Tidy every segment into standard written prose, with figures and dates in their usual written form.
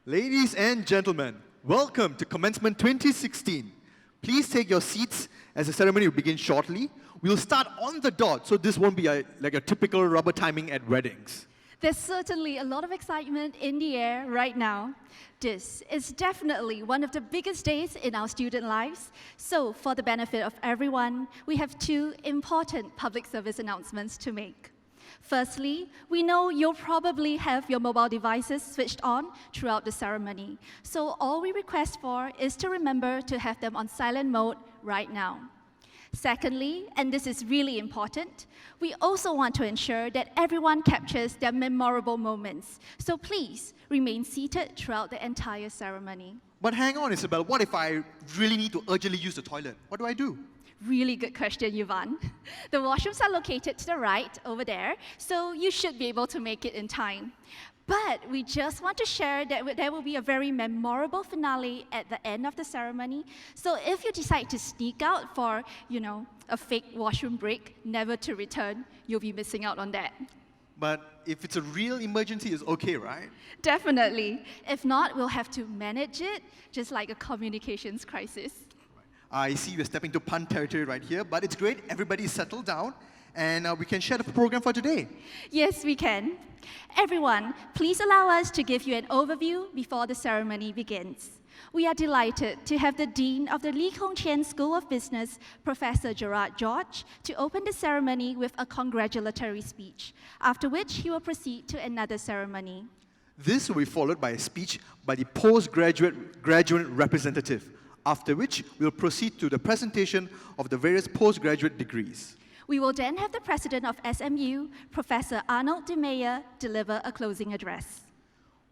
Ladies and gentlemen, welcome to Commencement 2016. Please take your seats as the ceremony will begin shortly. We'll start on the dot, so this won't be like a typical rubber timing at weddings. There's certainly a lot of excitement in the air right now. This is definitely one of the biggest days in our student lives. So for the benefit of everyone, we have two important public service announcements to make. Firstly, we know you'll probably have your mobile devices switched on throughout the ceremony. So all we request for is to remember to have them on silent mode right now. Secondly, and this is really important, we also want to ensure that everyone captures their memorable moments. So please remain seated throughout the entire ceremony. But hang on, Isabel, what if I really need to urgently use the toilet? What do I do? Really good question, Yuvan. The washrooms are located to the right over there, so you should be able to make it in time. But we just want to share that there will be a very memorable finale at the end of the ceremony. So if you decide to sneak out for, a fake washroom break, never to return, you'll be missing out on that. But if it's a real emergency, it's okay, right? Definitely. If not, we'll have to manage it, just like a communications crisis. I see we're stepping to pun territory right here, but it's great. Everybody's settled down, and we can share the program for today. Yes, we can. Everyone, please allow us to give you an overview before the ceremony begins. We are delighted to have the Dean of the Chian School of Business, Professor Gerard George, to open the ceremony with a congratulatory speech, after which he will proceed to another ceremony. This will be followed by a speech by the graduate representative, after which we'll proceed to the presentation of the various postgraduate degrees. We will then have the president of SMU, Professor Arnold de Meyer, deliver a closing address.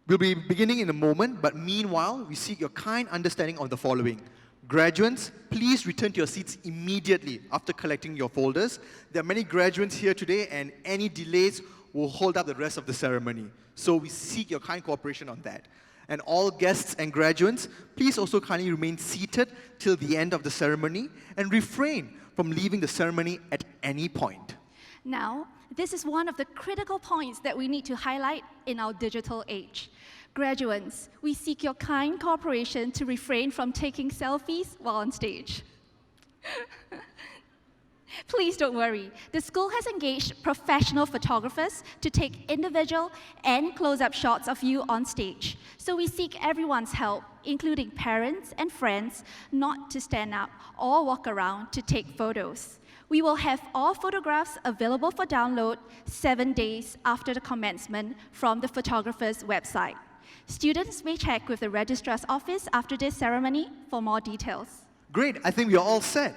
We'll be beginning in a moment, but meanwhile, we seek your kind understanding of the following. Graduates, please return to your seats immediately after collecting your folders. There are many graduates here today, and any delays will hold up the rest of the ceremony. So we seek your kind cooperation on that. And all guests and graduates, please also kindly remain seated till the end of the ceremony and refrain from leaving the ceremony at any point. Now, this is one of the critical points that we need to highlight in our digital age. Graduates, we seek your kind cooperation to refrain from taking selfies while on stage. Please don't worry. The school has engaged professional photographers to take individual and close-up shots of you on stage. So we seek everyone's help, including parents and friends, not to stand up or walk around to take photos. We will have all photographs available for download 7 days after the commencement from the photographer's website. Students may check with the registrar's office after this ceremony for more details. Great, I think we are all set.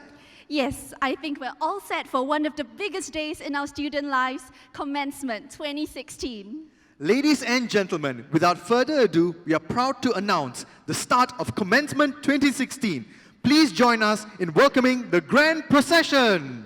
Yes, I think we're all set for one of the biggest days in our student lives, Commencement 2016. Ladies and gentlemen, without further ado, we are proud to announce the start of Commencement 2016. Please join us in welcoming the Grand Procession.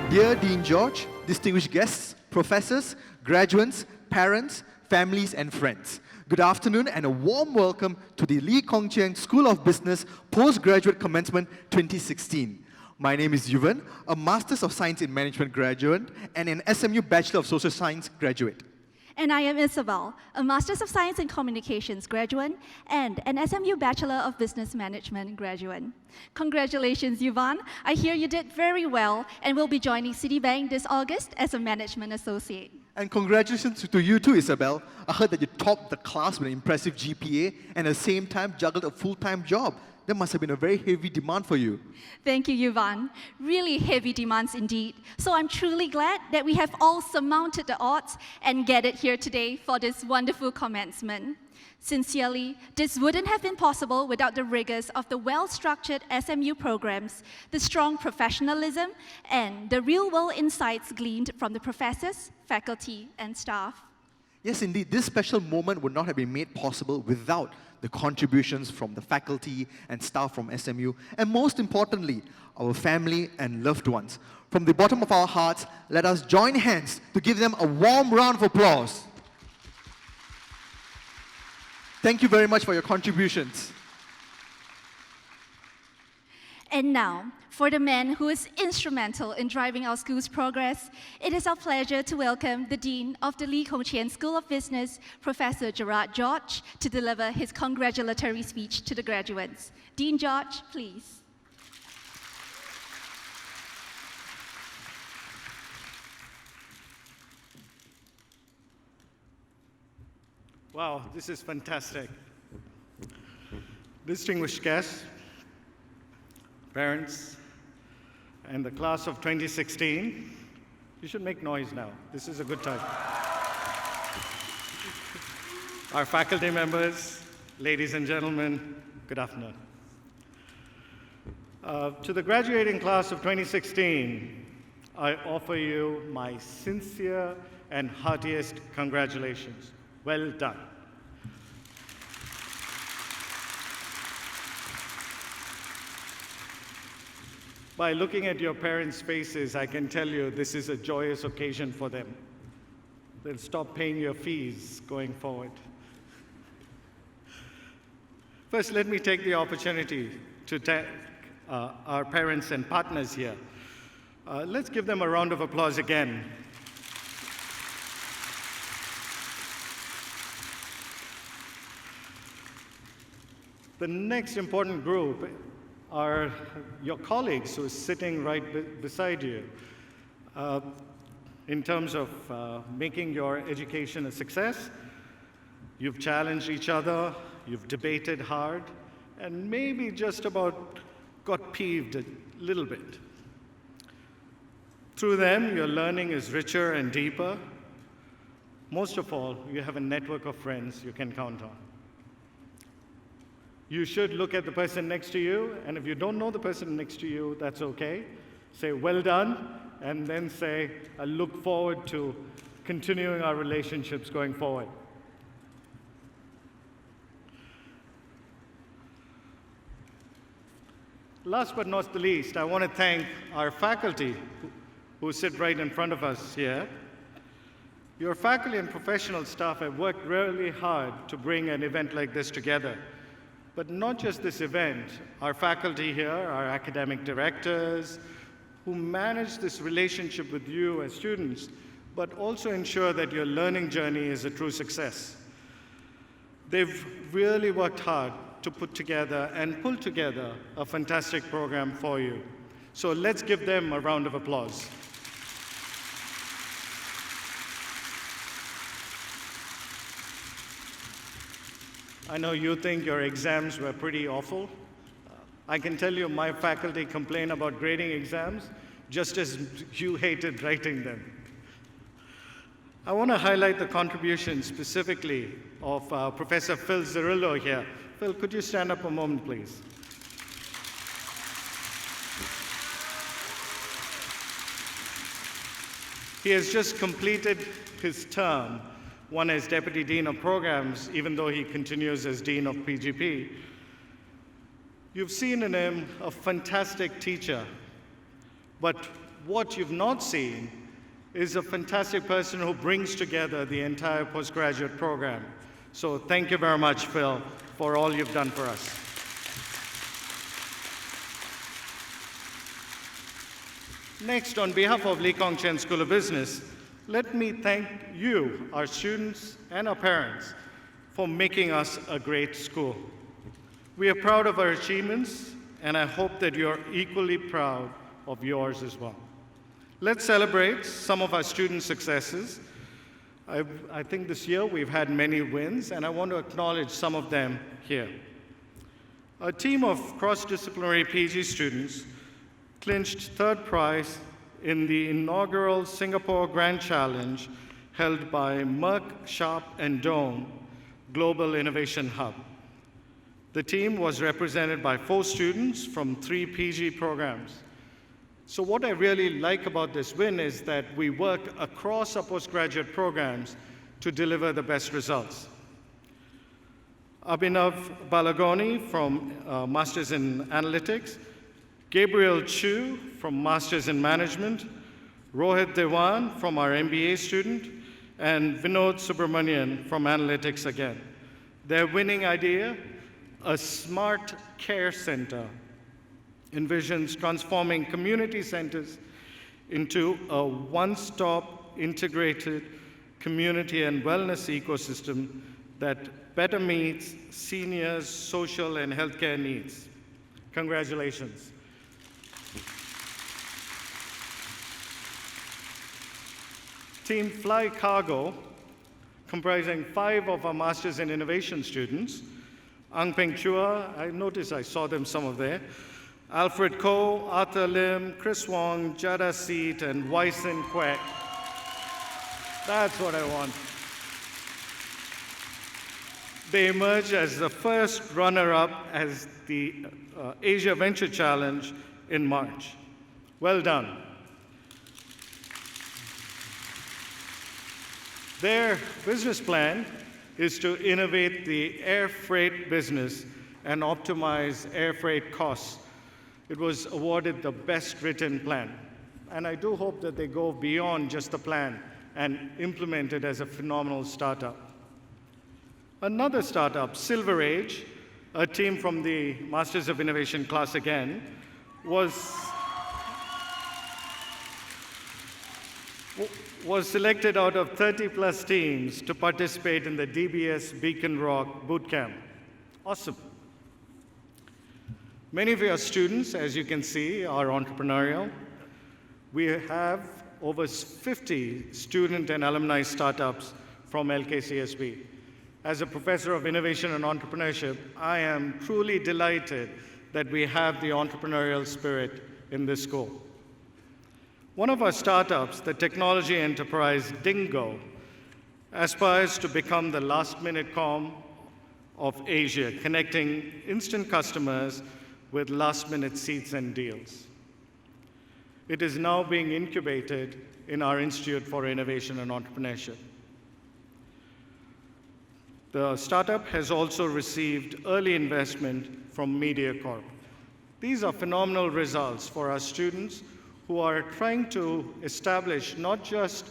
Dear Dean George, distinguished guests, professors, graduates, parents, families, and friends, good afternoon and a warm welcome to the Chian School of Business Postgraduate Commencement 2016. My name is Yuvan, a Masters of Science in Management graduate and an SMU Bachelor of Social Science graduate. And I am Isabel, a Master's of Science in Communications graduate and an SMU Bachelor of Business Management graduate. Congratulations, Yuvan. I hear you did very well and will be joining Citibank this August as a management associate. And congratulations to you too, Isabel. I heard that you topped the class with an impressive GPA and at the same time juggled a full-time job. That must have been a very heavy demand for you. Thank you, Yuvan. Really heavy demands indeed. So I'm truly glad that we have all surmounted the odds and gathered here today for this wonderful commencement. Sincerely, this wouldn't have been possible without the rigors of the well-structured SMU programs, the strong professionalism, and the real-world insights gleaned from the professors, faculty, and staff. Yes, indeed, this special moment would not have been made possible without the contributions from the faculty and staff from SMU, and most importantly, our family and loved ones. From the bottom of our hearts, let us join hands to give them a warm round of applause. Thank you very much for your contributions. And now, for the man who is instrumental in driving our school's progress, it is our pleasure to welcome the Dean of the Lee Kong Chian School of Business, Professor Gerard George, to deliver his congratulatory speech to the graduates. Dean George, please. Wow, this is fantastic. Distinguished guests, parents, and the class of 2016, you should make noise now. This is a good time. Our faculty members, ladies and gentlemen, good afternoon. To the graduating class of 2016, I offer you my sincere and heartiest congratulations. Well done. By looking at your parents' faces, I can tell you this is a joyous occasion for them. They'll stop paying your fees going forward. First, let me take the opportunity to thank our parents and partners here. Let's give them a round of applause again. The next important group are your colleagues who are sitting right beside you. In terms of making your education a success, you've challenged each other, you've debated hard, and maybe just about got peeved a little bit. Through them, your learning is richer and deeper. Most of all, you have a network of friends you can count on. You should look at the person next to you, and if you don't know the person next to you, that's okay. Say, well done, and then say, I look forward to continuing our relationships going forward. Last but not the least, I want to thank our faculty who sit right in front of us here. Your faculty and professional staff have worked really hard to bring an event like this together. But not just this event, our faculty here, our academic directors, who manage this relationship with you as students, but also ensure that your learning journey is a true success. They've really worked hard to put together and pull together a fantastic program for you. So let's give them a round of applause. I know you think your exams were pretty awful. I can tell you my faculty complain about grading exams just as you hated writing them. I want to highlight the contribution specifically of Professor Phil Zerillo here. Phil, could you stand up a moment, please? He has just completed his term, one as Deputy Dean of Programs, even though he continues as Dean of PGP. You've seen in him a fantastic teacher, but what you've not seen is a fantastic person who brings together the entire postgraduate program. So thank you very much, Phil, for all you've done for us. Next, on behalf of Lee Kong Chian School of Business, let me thank you, our students and our parents, for making us a great school. We are proud of our achievements, and I hope that you're equally proud of yours as well. Let's celebrate some of our student successes. I think this year we've had many wins, and I want to acknowledge some of them here. A team of cross-disciplinary PG students clinched third prize in the inaugural Singapore Grand Challenge held by Merck, Sharp and Dohme Global Innovation Hub. The team was represented by 4 students from 3 PG programs. So what I really like about this win is that we work across our postgraduate programs to deliver the best results. Abhinav Balagoni from Masters in Analytics, Gabriel Chu from Masters in Management, Rohit Dewan from our MBA student, and Vinod Subramanian from Analytics again. Their winning idea, a smart care center, envisions transforming community centers into a one-stop integrated community and wellness ecosystem that better meets seniors' social and healthcare needs. Congratulations. Team Fly Cargo, comprising 5 of our Masters in Innovation students, Ang Peng Chua, I noticed I saw them some of there, Alfred Koh, Arthur Lim, Chris Wong, Jada Seat, and Wyson Kwek. That's what I want. They emerged as the first runner-up as the Asia Venture Challenge in March. Well done. Their business plan is to innovate the air freight business and optimize air freight costs. It was awarded the best written plan. And I do hope that they go beyond just the plan and implement it as a phenomenal startup. Another startup, Silver Age, a team from the Masters of Innovation class again, was selected out of 30+ teams to participate in the DBS Beacon Rock Bootcamp. Awesome. Many of your students, as you can see, are entrepreneurial. We have over 50 student and alumni startups from LKCSB. As a professor of innovation and entrepreneurship, I am truly delighted that we have the entrepreneurial spirit in this school. One of our startups, the technology enterprise Dingo, aspires to become the last-minute com of Asia, connecting instant customers with last-minute seats and deals. It is now being incubated in our Institute for Innovation and Entrepreneurship. The startup has also received early investment from MediaCorp. These are phenomenal results for our students who are trying to establish not just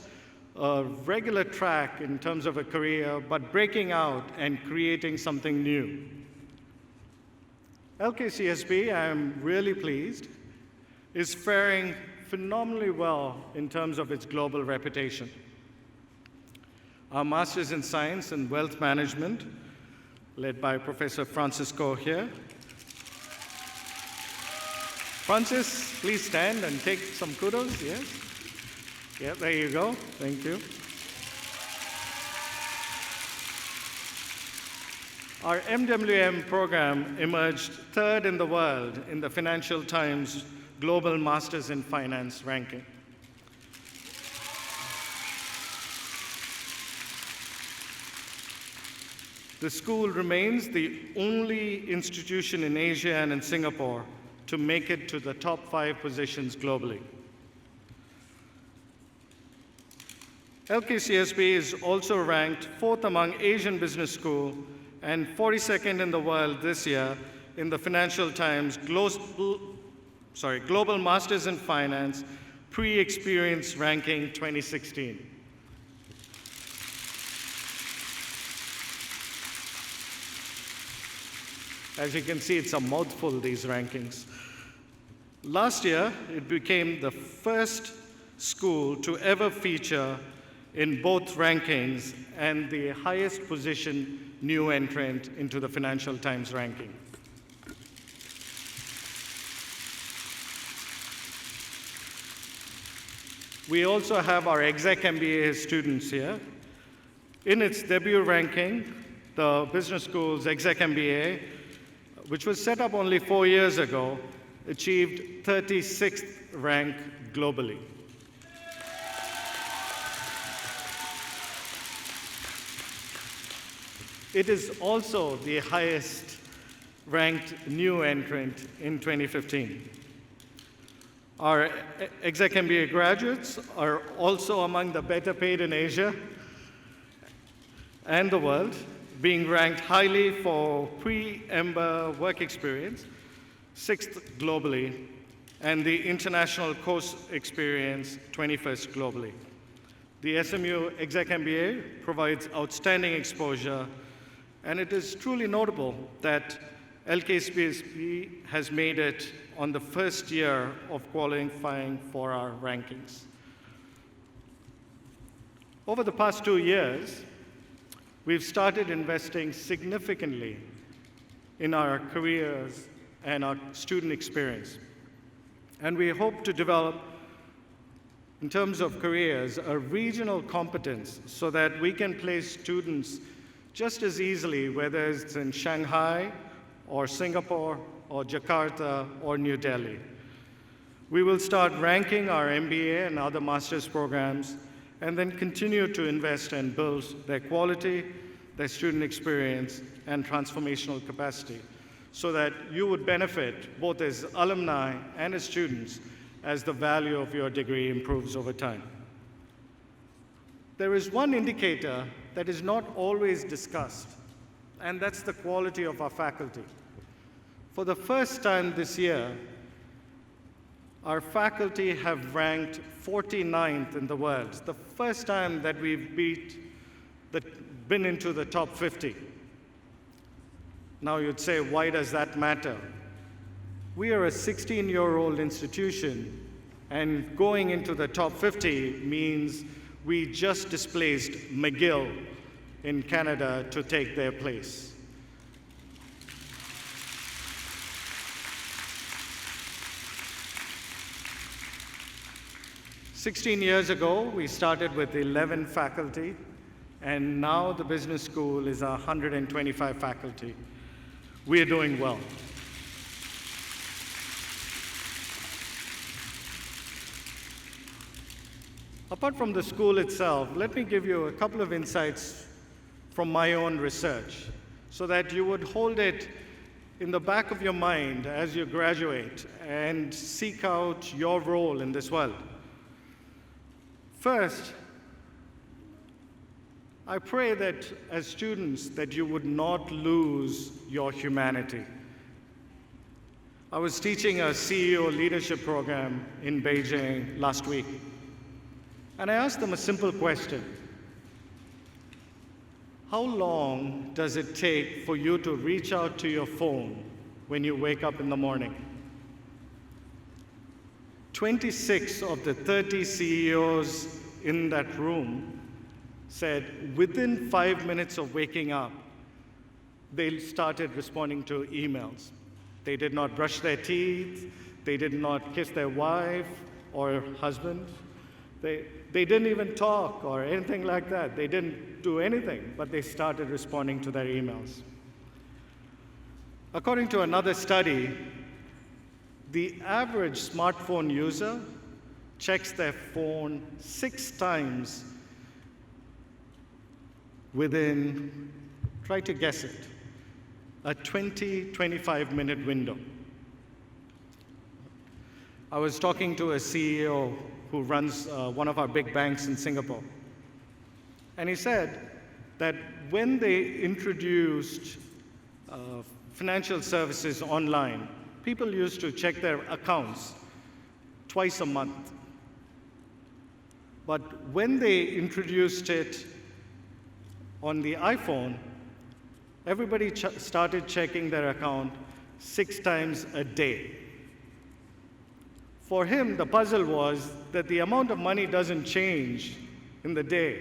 a regular track in terms of a career, but breaking out and creating something new. LKCSB, I am really pleased, is faring phenomenally well in terms of its global reputation. Our Masters in Science and Wealth Management, led by Professor Francis Koh here. Francis, please stand and take some kudos, yes? Yeah, there you go, thank you. Our MWM program emerged 3rd in the world in the Financial Times Global Masters in Finance ranking. The school remains the only institution in Asia and in Singapore to make it to the top 5 positions globally. LKCSB is also ranked 4th among Asian business schools and 42nd in the world this year in the Financial Times Global Masters in Finance Pre-Experience Ranking 2016. As you can see, it's a mouthful, these rankings. Last year, it became the first school to ever feature in both rankings and the highest position new entrant into the Financial Times ranking. We also have our exec MBA students here. In its debut ranking, the business school's exec MBA, which was set up only 4 years ago, achieved 36th rank globally. It is also the highest ranked new entrant in 2015. Our exec MBA graduates are also among the better paid in Asia and the world, being ranked highly for pre-EMBA work experience, 6th globally, and the international course experience, 21st globally. The SMU exec MBA provides outstanding exposure, and it is truly notable that LKSBSB has made it on the first year of qualifying for our rankings. Over the past 2 years, we've started investing significantly in our careers and our student experience. And we hope to develop, in terms of careers, a regional competence so that we can place students just as easily, whether it's in Shanghai or Singapore or Jakarta or New Delhi. We will start ranking our MBA and other master's programs and then continue to invest and build their quality, their student experience, and transformational capacity so that you would benefit both as alumni and as students as the value of your degree improves over time. There is one indicator that is not always discussed, and that's the quality of our faculty. For the first time this year, our faculty have ranked 49th in the world. It's the first time that we've been into the top 50. Now you'd say, why does that matter? We are a 16-year-old institution, and going into the top 50 means we just displaced McGill in Canada to take their place. "16 years ago, we started with 11 faculty, and now the business school is 125 faculty. We are doing well. Apart from the school itself, let me give you a couple of insights from my own research so that you would hold it in the back of your mind as you graduate and seek out your role in this world. First, I pray that as students that you would not lose your humanity. I was teaching a CEO leadership program in Beijing last week, and I asked them a simple question. How long does it take for you to reach out to your phone when you wake up in the morning? 26 of the 30 CEOs in that room said within 5 minutes of waking up, they started responding to emails. They did not brush their teeth. They did not kiss their wife or husband. They didn't even talk or anything like that. They didn't do anything, but they started responding to their emails. According to another study, the average smartphone user checks their phone 6 times within, try to guess it, a 25-minute window. I was talking to a CEO who runs one of our big banks in Singapore. And he said that when they introduced financial services online, people used to check their accounts twice a month. But when they introduced it on the iPhone, everybody started checking their account 6 times a day. For him, the puzzle was that the amount of money doesn't change in the day.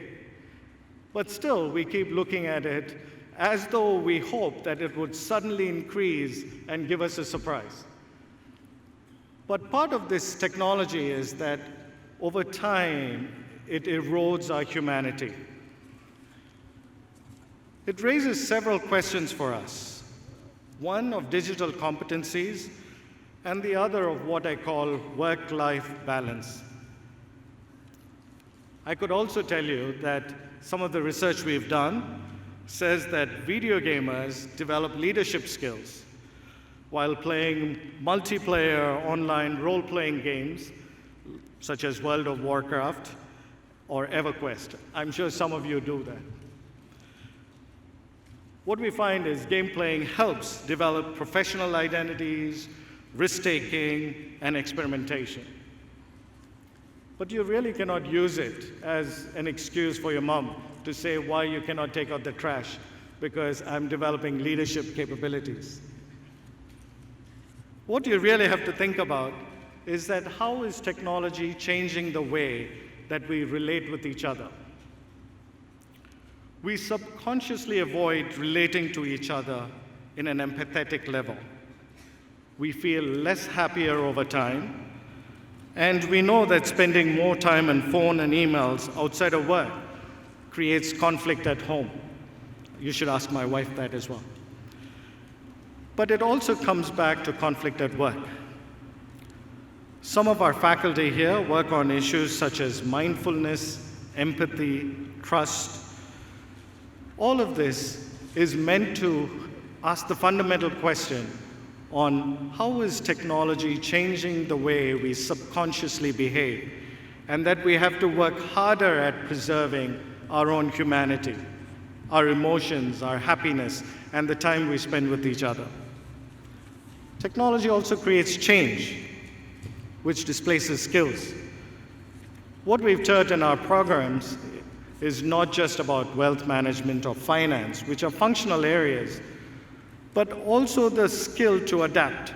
But still, we keep looking at it as though we hope that it would suddenly increase and give us a surprise. But part of this technology is that over time, it erodes our humanity. It raises several questions for us. One of digital competencies, and the other of what I call work-life balance. I could also tell you that some of the research we've done says that video gamers develop leadership skills while playing multiplayer online role-playing games such as World of Warcraft or EverQuest. I'm sure some of you do that. What we find is game playing helps develop professional identities, risk-taking, and experimentation. But you really cannot use it as an excuse for your mom to say why you cannot take out the trash, because I'm developing leadership capabilities. What you really have to think about is that how is technology changing the way that we relate with each other? We subconsciously avoid relating to each other in an empathetic level. We feel less happier over time, and we know that spending more time on phone and emails outside of work creates conflict at home. You should ask my wife that as well. But it also comes back to conflict at work. Some of our faculty here work on issues such as mindfulness, empathy, trust. All of this is meant to ask the fundamental question on how is technology changing the way we subconsciously behave, and that we have to work harder at preserving our own humanity, our emotions, our happiness, and the time we spend with each other. Technology also creates change, which displaces skills. What we've taught in our programs is not just about wealth management or finance, which are functional areas, but also the skill to adapt.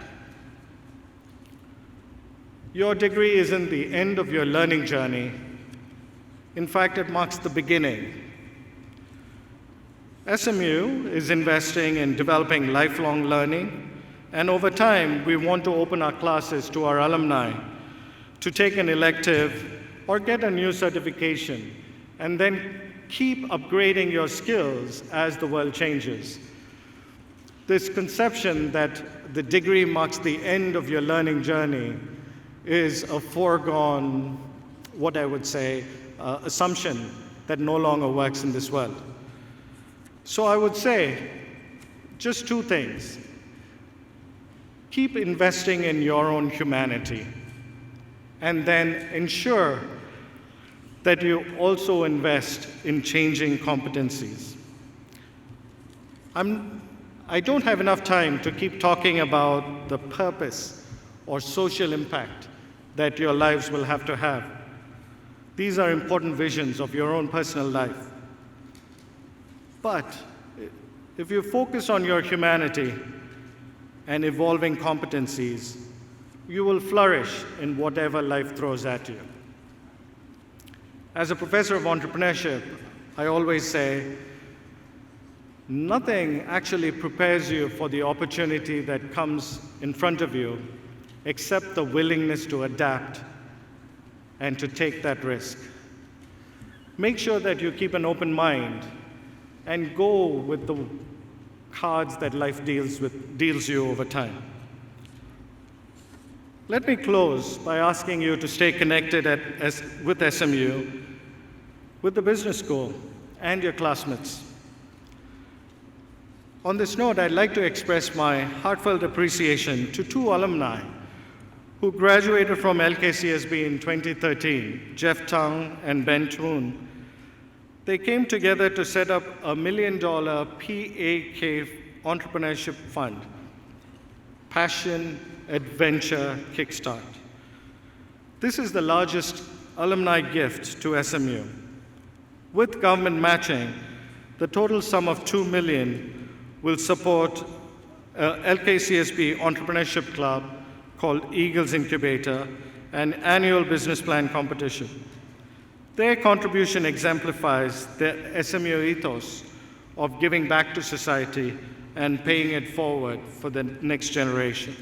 Your degree isn't the end of your learning journey. In fact, it marks the beginning. SMU is investing in developing lifelong learning, and over time, we want to open our classes to our alumni to take an elective or get a new certification, and then keep upgrading your skills as the world changes. This conception that the degree marks the end of your learning journey is a foregone, what I would say, assumption that no longer works in this world. So I would say just two things. Keep investing in your own humanity, and then ensure that you also invest in changing competencies. I don't have enough time to keep talking about the purpose or social impact that your lives will have to have. These are important visions of your own personal life. But if you focus on your humanity and evolving competencies, you will flourish in whatever life throws at you. As a professor of entrepreneurship, I always say, nothing actually prepares you for the opportunity that comes in front of you except the willingness to adapt and to take that risk. Make sure that you keep an open mind and go with the cards that life deals you over time. Let me close by asking you to stay connected with SMU, with the business school, and your classmates. On this note, I'd like to express my heartfelt appreciation to two alumni who graduated from LKCSB in 2013, Jeff Tang and Ben Toon. They came together to set up a $1 million PAK entrepreneurship fund, Passion Adventure Kickstart. This is the largest alumni gift to SMU. With government matching, the total sum of $2 million will support LKCSB Entrepreneurship Club called Eagles Incubator and annual business plan competition. Their contribution exemplifies the SMU ethos of giving back to society and paying it forward for the next generation.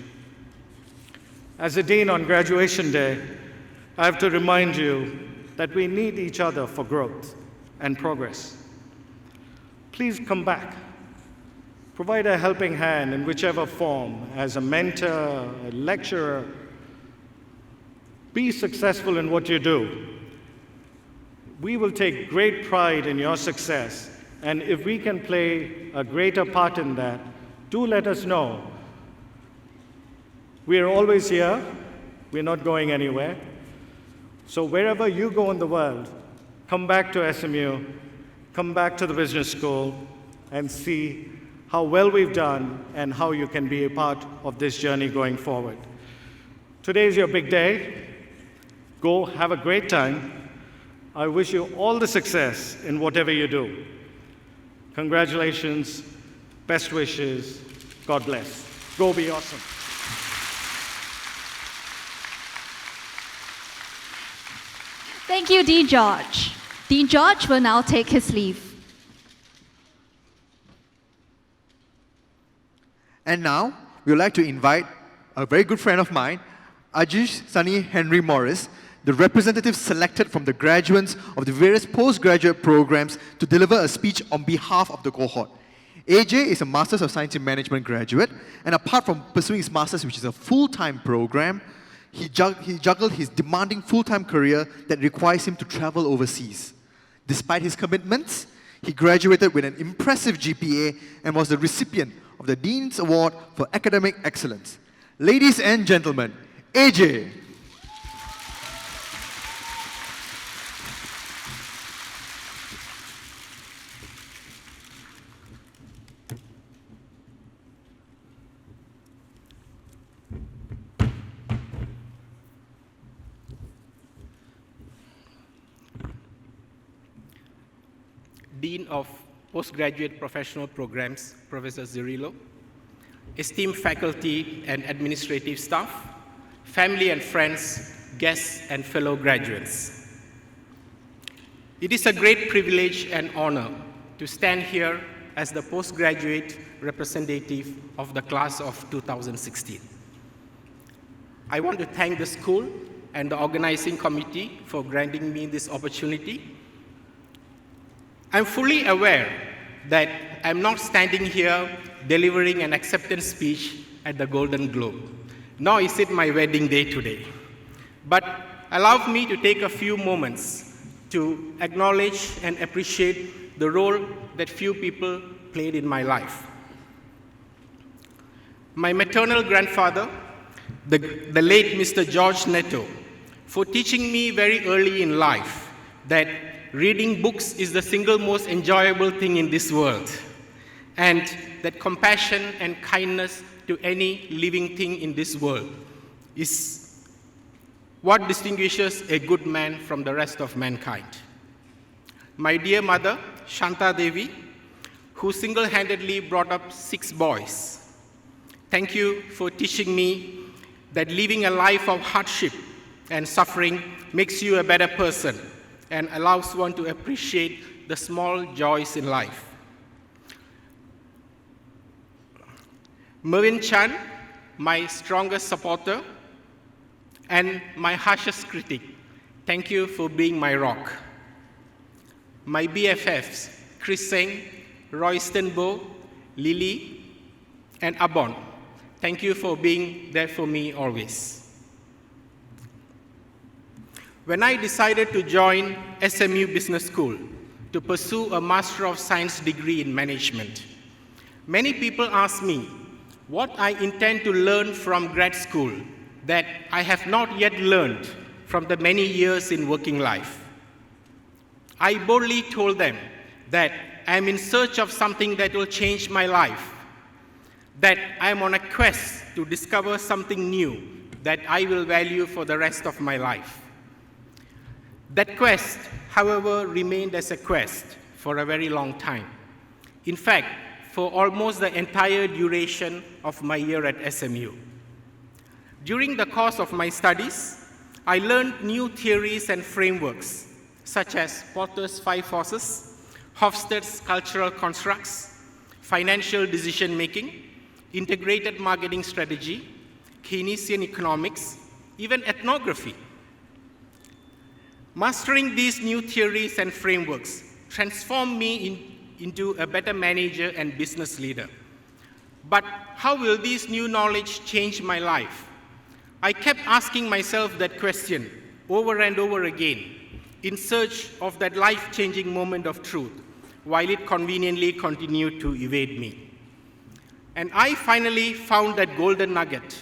As a dean on graduation day, I have to remind you that we need each other for growth and progress. Please come back. Provide a helping hand in whichever form, as a mentor, a lecturer. Be successful in what you do. We will take great pride in your success, and if we can play a greater part in that, do let us know. We are always here. We're not going anywhere. So wherever you go in the world, come back to SMU, come back to the business school, and see how well we've done and how you can be a part of this journey going forward. Today is your big day. Go have a great time. I wish you all the success in whatever you do. Congratulations, best wishes, God bless. Go be awesome. Thank you, Dean George. Dean George will now take his leave. And now, we would like to invite a very good friend of mine, Ajish Sunny Henry Morris, the representative selected from the graduates of the various postgraduate programs to deliver a speech on behalf of the cohort. AJ is a Masters of Science in Management graduate, and apart from pursuing his Masters, which is a full-time program, he juggled his demanding full-time career that requires him to travel overseas. Despite his commitments, he graduated with an impressive GPA and was the recipient of the Dean's Award for Academic Excellence. Ladies and gentlemen, AJ. Dean of Postgraduate Professional Programs, Professor Zirillo, esteemed faculty and administrative staff, family and friends, guests and fellow graduates. It is a great privilege and honor to stand here as the postgraduate representative of the class of 2016. I want to thank the school and the organizing committee for granting me this opportunity. I'm fully aware that I'm not standing here delivering an acceptance speech at the Golden Globe, nor is it my wedding day today. But allow me to take a few moments to acknowledge and appreciate the role that few people played in my life. My maternal grandfather, the late Mr. George Neto, for teaching me very early in life that reading books is the single most enjoyable thing in this world, and that compassion and kindness to any living thing in this world is what distinguishes a good man from the rest of mankind. My dear mother, Shanta Devi, who single-handedly brought up 6 boys, thank you for teaching me that living a life of hardship and suffering makes you a better person and allows one to appreciate the small joys in life. Mervyn Chan, my strongest supporter and my harshest critic, thank you for being my rock. My BFFs, Chris Singh, Royston Bo, Lily, and Abon, thank you for being there for me always. When I decided to join SMU Business School to pursue a Master of Science degree in management, many people ask me what I intend to learn from grad school that I have not yet learned from the many years in working life. I boldly told them that I'm in search of something that will change my life, that I'm on a quest to discover something new that I will value for the rest of my life. That quest, however, remained as a quest for a very long time. In fact, for almost the entire duration of my year at SMU. During the course of my studies, I learned new theories and frameworks, such as Porter's 5 forces, Hofstede's cultural constructs, financial decision-making, integrated marketing strategy, Keynesian economics, even ethnography. Mastering these new theories and frameworks transformed me into a better manager and business leader. But how will this new knowledge change my life? I kept asking myself that question over and over again in search of that life-changing moment of truth, while it conveniently continued to evade me. And I finally found that golden nugget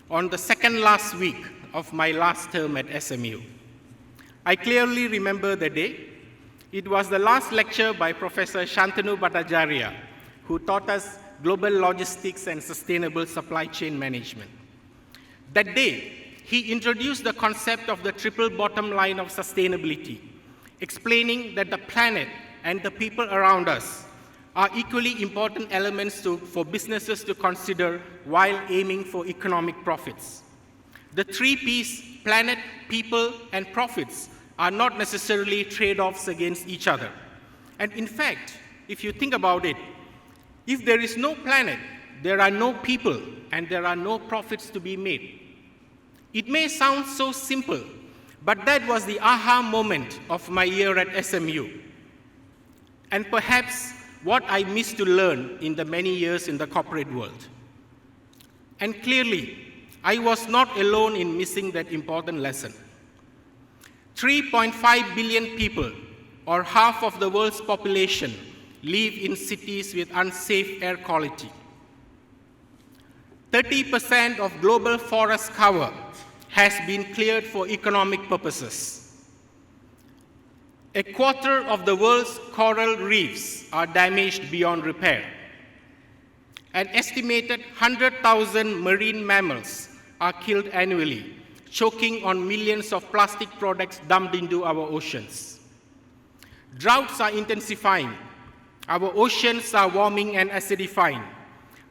on the second last week of my last term at SMU. I clearly remember the day. It was the last lecture by Professor Shantanu Bhattacharya, who taught us global logistics and sustainable supply chain management. That day, he introduced the concept of the triple bottom line of sustainability, explaining that the planet and the people around us are equally important elements for businesses to consider while aiming for economic profits. The 3 Ps, planet, people, and profits, are not necessarily trade-offs against each other. And in fact, if you think about it, if there is no planet, there are no people, and there are no profits to be made. It may sound so simple, but that was the aha moment of my year at SMU. And perhaps what I missed to learn in the many years in the corporate world. And clearly, I was not alone in missing that important lesson. 3.5 billion people, or half of the world's population, live in cities with unsafe air quality. 30% of global forest cover has been cleared for economic purposes. A quarter of the world's coral reefs are damaged beyond repair. An estimated 100,000 marine mammals are killed annually, choking on millions of plastic products dumped into our oceans. Droughts are intensifying. Our oceans are warming and acidifying.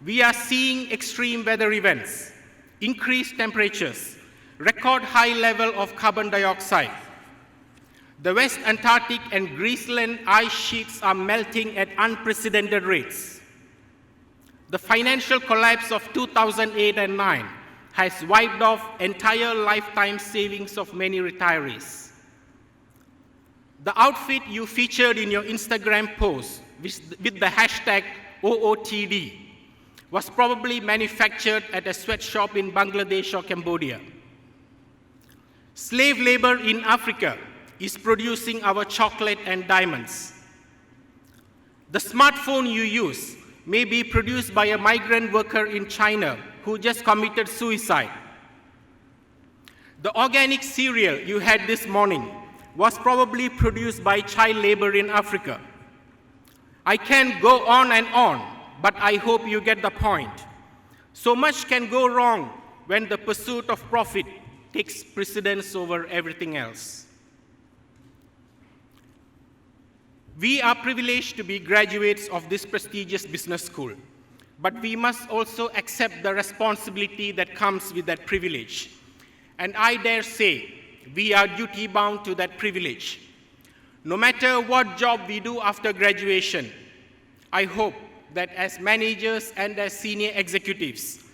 We are seeing extreme weather events, increased temperatures, record high level of carbon dioxide. The West Antarctic and Greenland ice sheets are melting at unprecedented rates. The financial collapse of 2008 and 9 has wiped off entire lifetime savings of many retirees. The outfit you featured in your Instagram post with the hashtag OOTD was probably manufactured at a sweatshop in Bangladesh or Cambodia. Slave labor in Africa is producing our chocolate and diamonds. The smartphone you use may be produced by a migrant worker in China who just committed suicide. The organic cereal you had this morning was probably produced by child labor in Africa. I can go on and on, but I hope you get the point. So much can go wrong when the pursuit of profit takes precedence over everything else. We are privileged to be graduates of this prestigious business school, but we must also accept the responsibility that comes with that privilege. And I dare say, we are duty-bound to that privilege. No matter what job we do after graduation, I hope that as managers and as senior executives,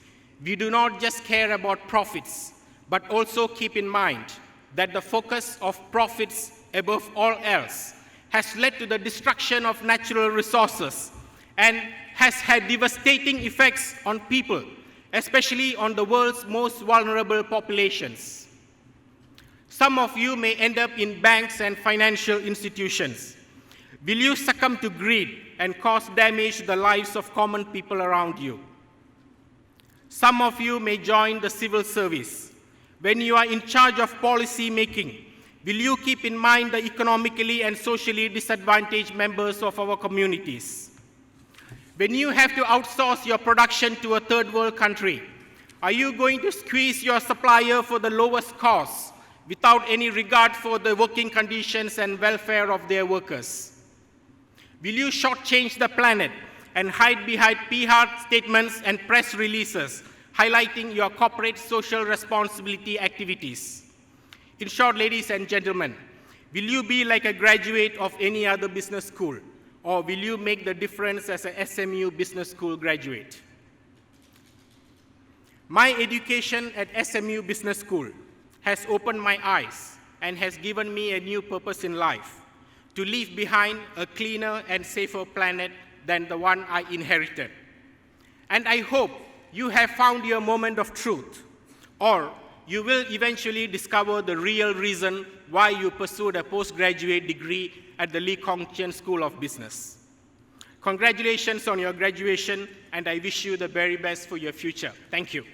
we do not just care about profits, but also keep in mind that the focus of profits above all else has led to the destruction of natural resources and has had devastating effects on people, especially on the world's most vulnerable populations. Some of you may end up in banks and financial institutions. Will you succumb to greed and cause damage to the lives of common people around you? Some of you may join the civil service. When you are in charge of policy making, will you keep in mind the economically and socially disadvantaged members of our communities? When you have to outsource your production to a third world country, are you going to squeeze your supplier for the lowest cost without any regard for the working conditions and welfare of their workers? Will you shortchange the planet and hide behind PR statements and press releases highlighting your corporate social responsibility activities? In short, ladies and gentlemen, will you be like a graduate of any other business school, or will you make the difference as a SMU business school graduate? My education at SMU Business School has opened my eyes and has given me a new purpose in life, to leave behind a cleaner and safer planet than the one I inherited. And I hope you have found your moment of truth, or you will eventually discover the real reason why you pursued a postgraduate degree at the Lee Kong Chian School of Business. Congratulations on your graduation, and I wish you the very best for your future. Thank you.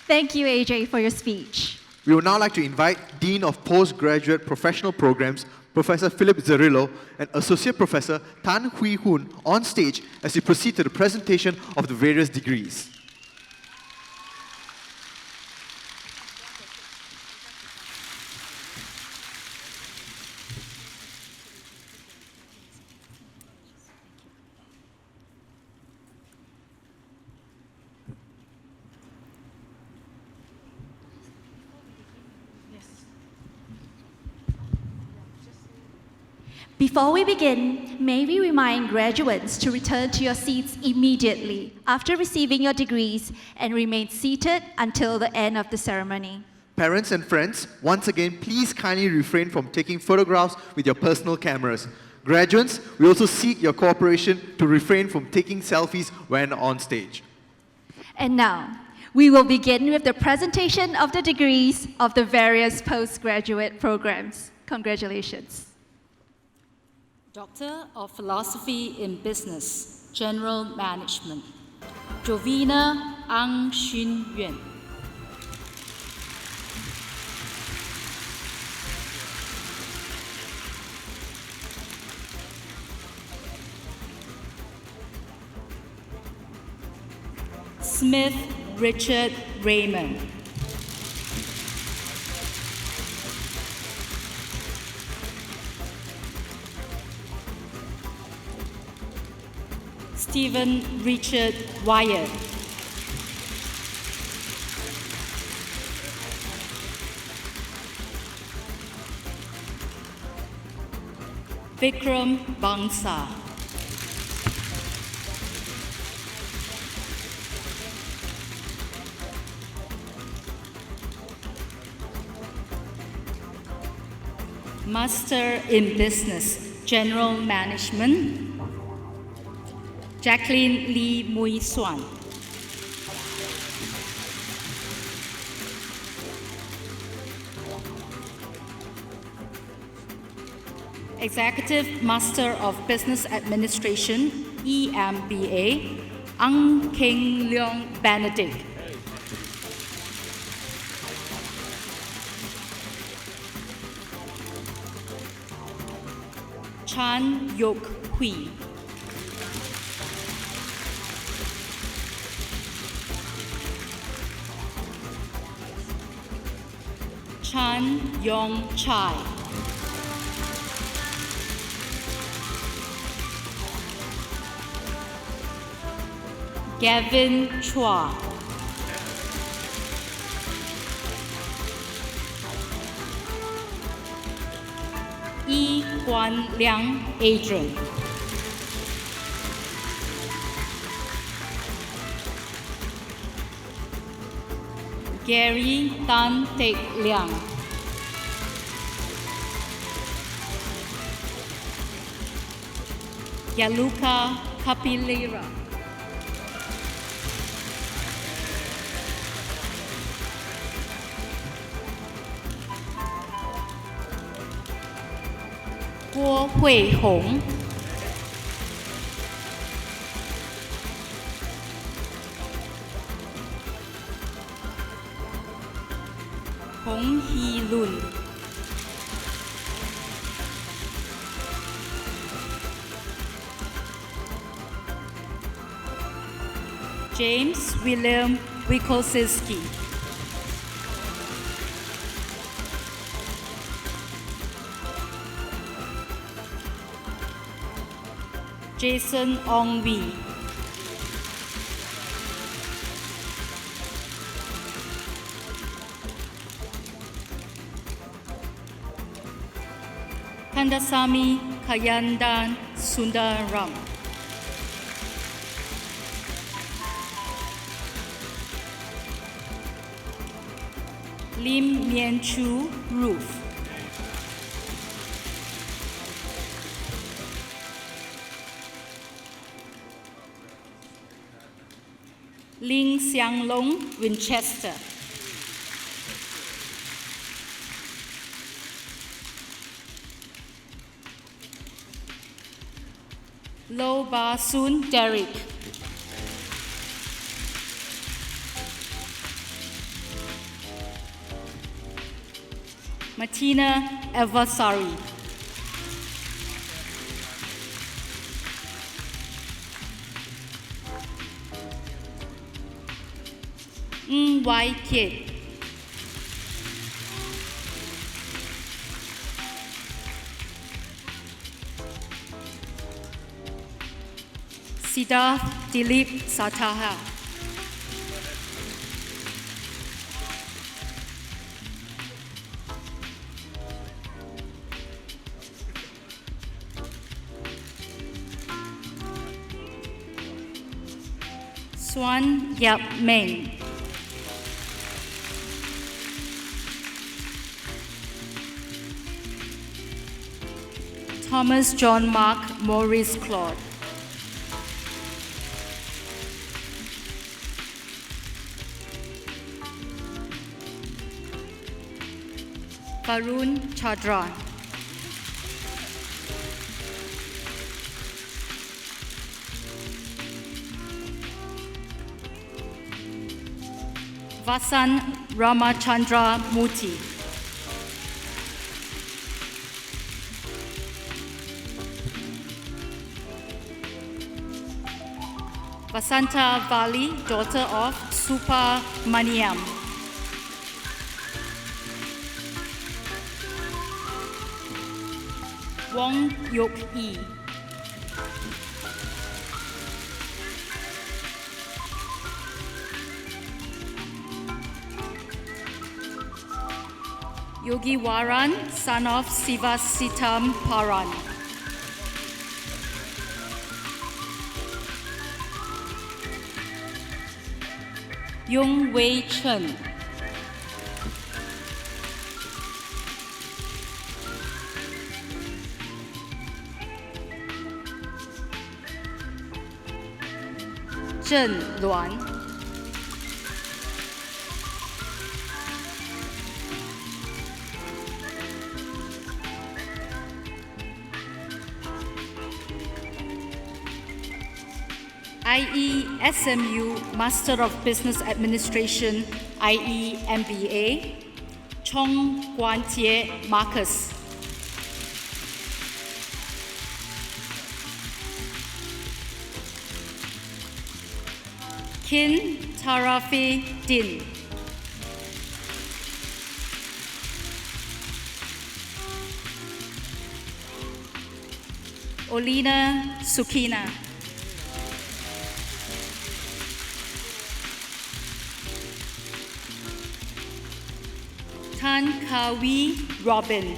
Thank you, AJ, for your speech. We would now like to invite Dean of Postgraduate Professional Programs, Professor Philip Zerillo, and Associate Professor Tan Hui Hoon on stage as we proceed to the presentation of the various degrees. Before we begin, may we remind graduates to return to your seats immediately after receiving your degrees and remain seated until the end of the ceremony. Parents and friends, once again, please kindly refrain from taking photographs with your personal cameras. Graduates, we also seek your cooperation to refrain from taking selfies when on stage. And now, we will begin with the presentation of the degrees of the various postgraduate programs. Congratulations. Doctor of Philosophy in Business, General Management, Jovina Ang Xun Yuan. Smith Richard Raymond. Stephen Richard Wyatt. Vikram Bangsa. Master in Business, General Management, Jacqueline Lee Mui Swan. Executive Master of Business Administration, EMBA, Ang Keng Leong Benedict. Chan Yok Hui. Chan Yong Chai. Gavin Chua. Yi Guan Liang Adrian. Gary Tan Teck Liang. Yaluka Kapilira. Guo Hui Hong. Hong Hee Lun. James William Wikosiski. Jason Ong Wee. Kandasamy Kayandan Sundaram. Lim Mien Chu Ruth. Ling Xiang Long Winchester. Lo Ba Soon Derek. Martina Evasari. Wai Kiet. Siddharth Dilip Sataha. Swan Yap Meng. Thomas John Mark Maurice Claude. Varun Chadran. Vasan Ramachandra Muti. Vasanta Vali, daughter of Supa Maniam. Wong Yok Yi. Yogi Waran, son of Sivasitam Paran. Yung Wei Chen. Zhen Luan. IE SMU Master of Business Administration, IE MBA, Chong Guan Tie Marcus. Kin Tarafi Din. Olina Sukina. Tan Kawi Robin.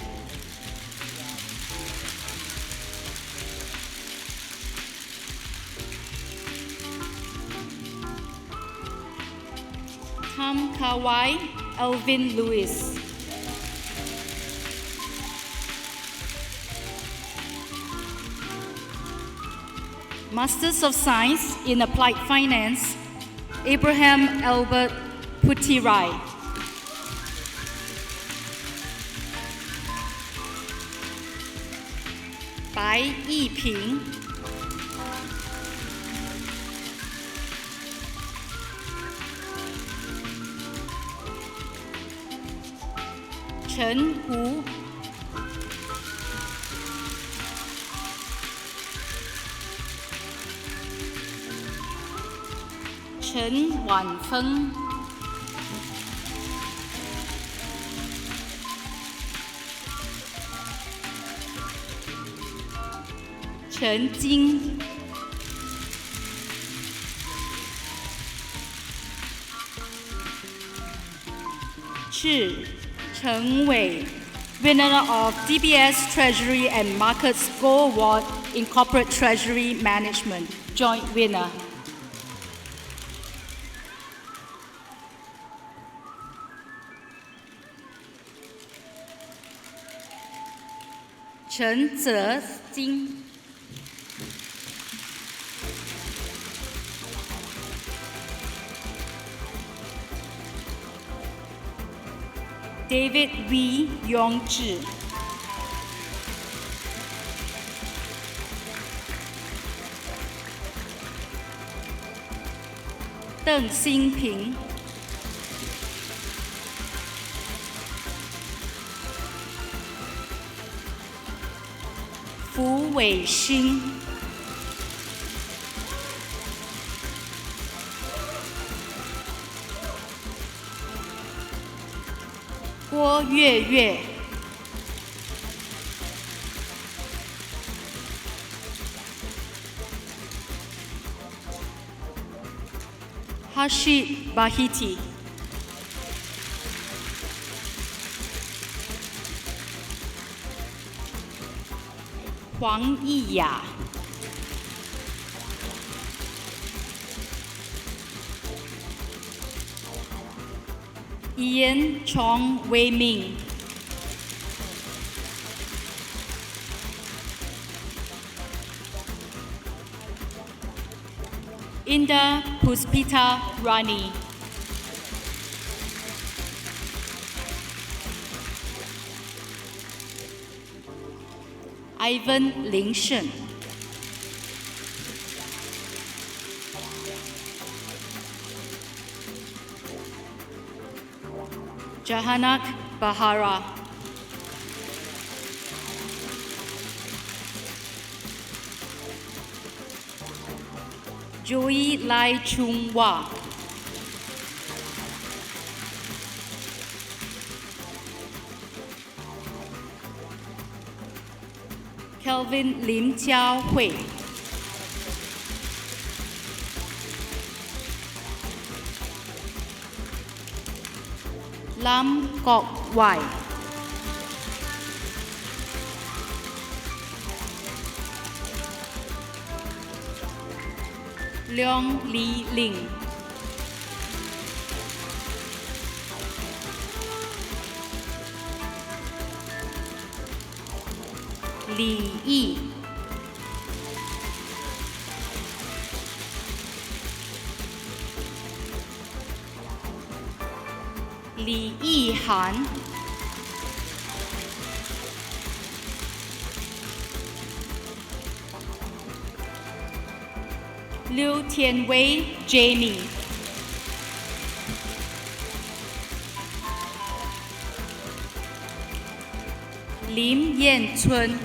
Tam Kawai Elvin Lewis. Masters of Science in Applied Finance, Abraham Albert Putirai. Bai Yiping. Chen Hu. Chen Wanfeng. Chen Jing. Chi Cheng Wei, winner of DBS Treasury and Markets Gold Award in Corporate Treasury Management, joint winner. Chen Zejing, David V. Yongzhi, Deng Xinping, Fu Weixin, Guo Yueyue, Harshit Bahiti, Huang Yiya, Ian Chong Wei Ming, Inda Puspita Rani, Ivan Ling Shen, Jahanak Bahara, Joey Lai Chung Wa, Kelvin Lim Jiao Hui, Lam Kok Wai, Leong Li Ling, Li Yi, Li Yihan, Liu Tianwei Jamie, Lim Yanchun,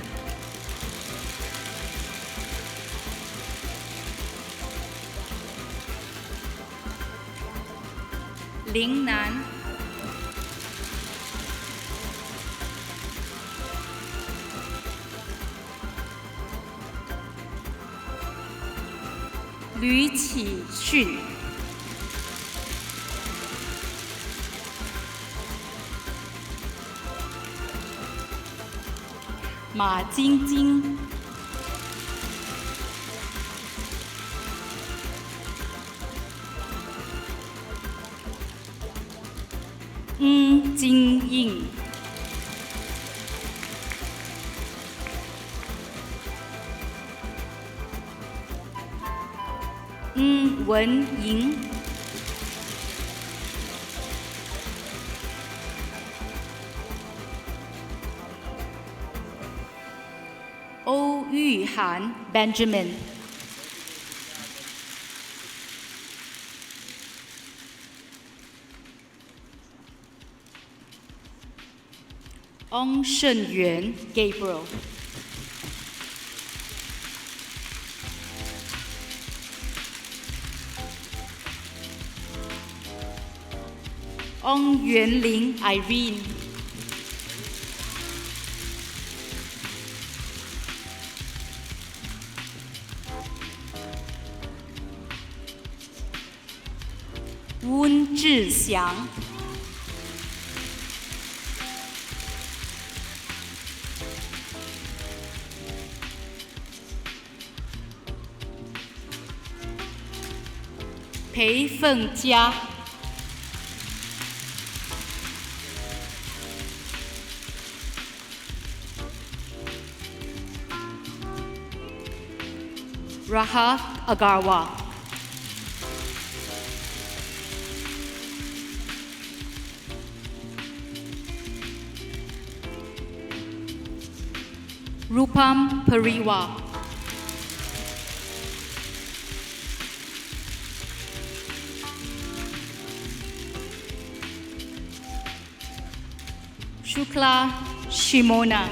Ling Nan, Lü Qixun, Ma Jingjing, Jingying, Wenying, Âu Yuhan Benjamin, Ong Shenyuan Gabriel, Ong Yuanling Irene, Woon Zhixiang, 培凤佳。Raha Agarwal. Rupam Pariwal. Shukla Shimona.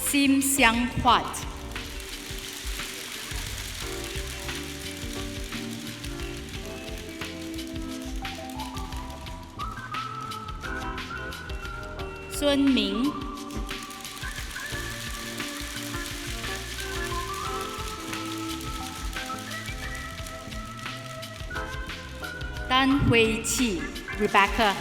Sim Xiang Huat. Sun Ming. Dan Hui Qi, Rebecca.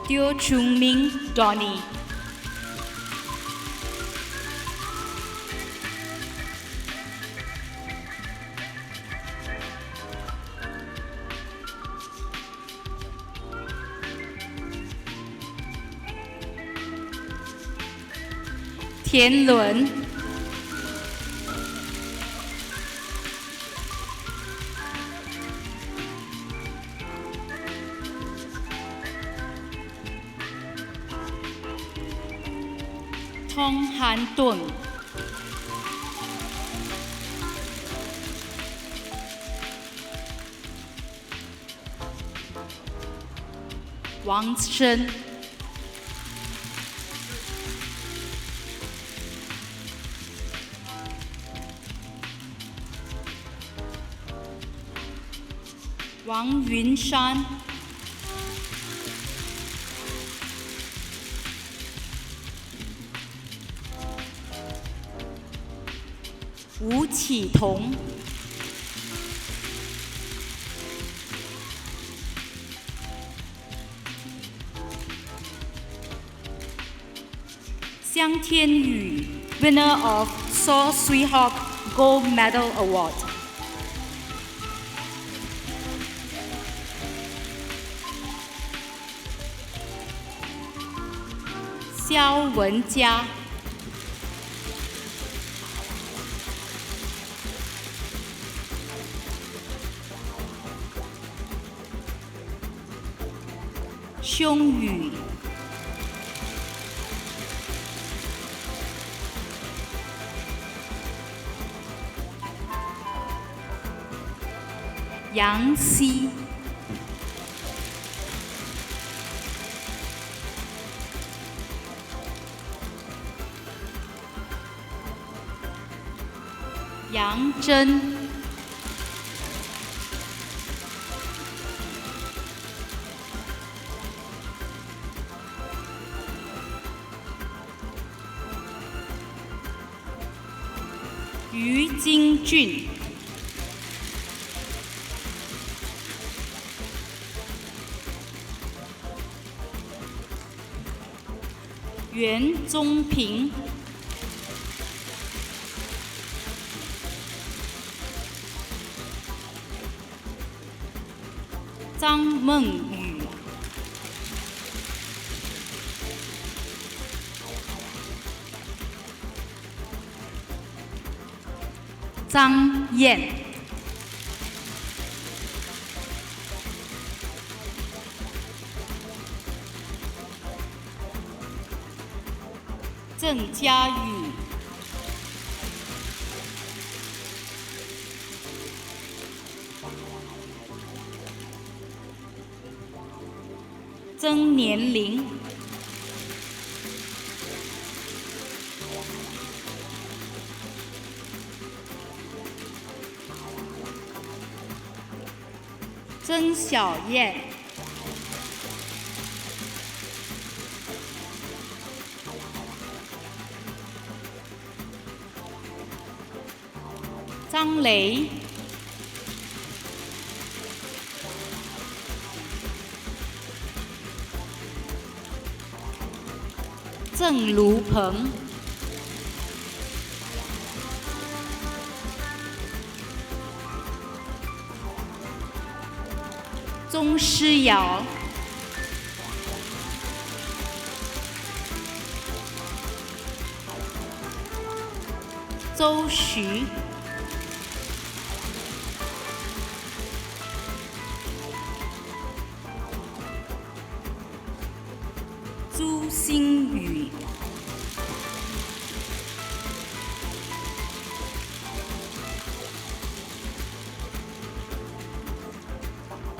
Teo Chung Ming, Donnie. Tian Lun. Tong Han Tung. Wang Shen. Wang Yunshan. Wu Qitong. Xiang Tianyu, winner of Saw Sweethawk Gold Medal Award. Xiao Wenjia. Xiong Yu. Yang Xi. Yang Zhen. Yu Jingjun. Yuan Zongping.张梦雨。张燕。郑佳宇。曾年龄。曾小燕。张雷、郑如鹏、钟诗瑶、周徐、朱星宇、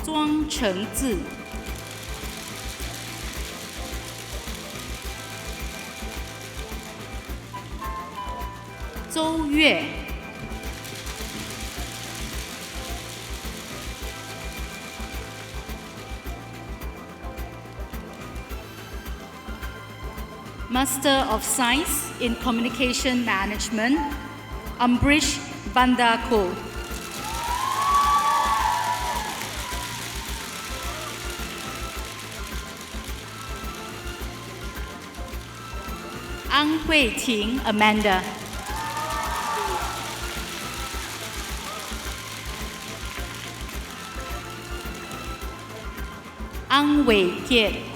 庄承志、周月、Master of Science in Communication Management, Ambrish Bandako. Ang Hui Ting Amanda. Ang Wei Kiet.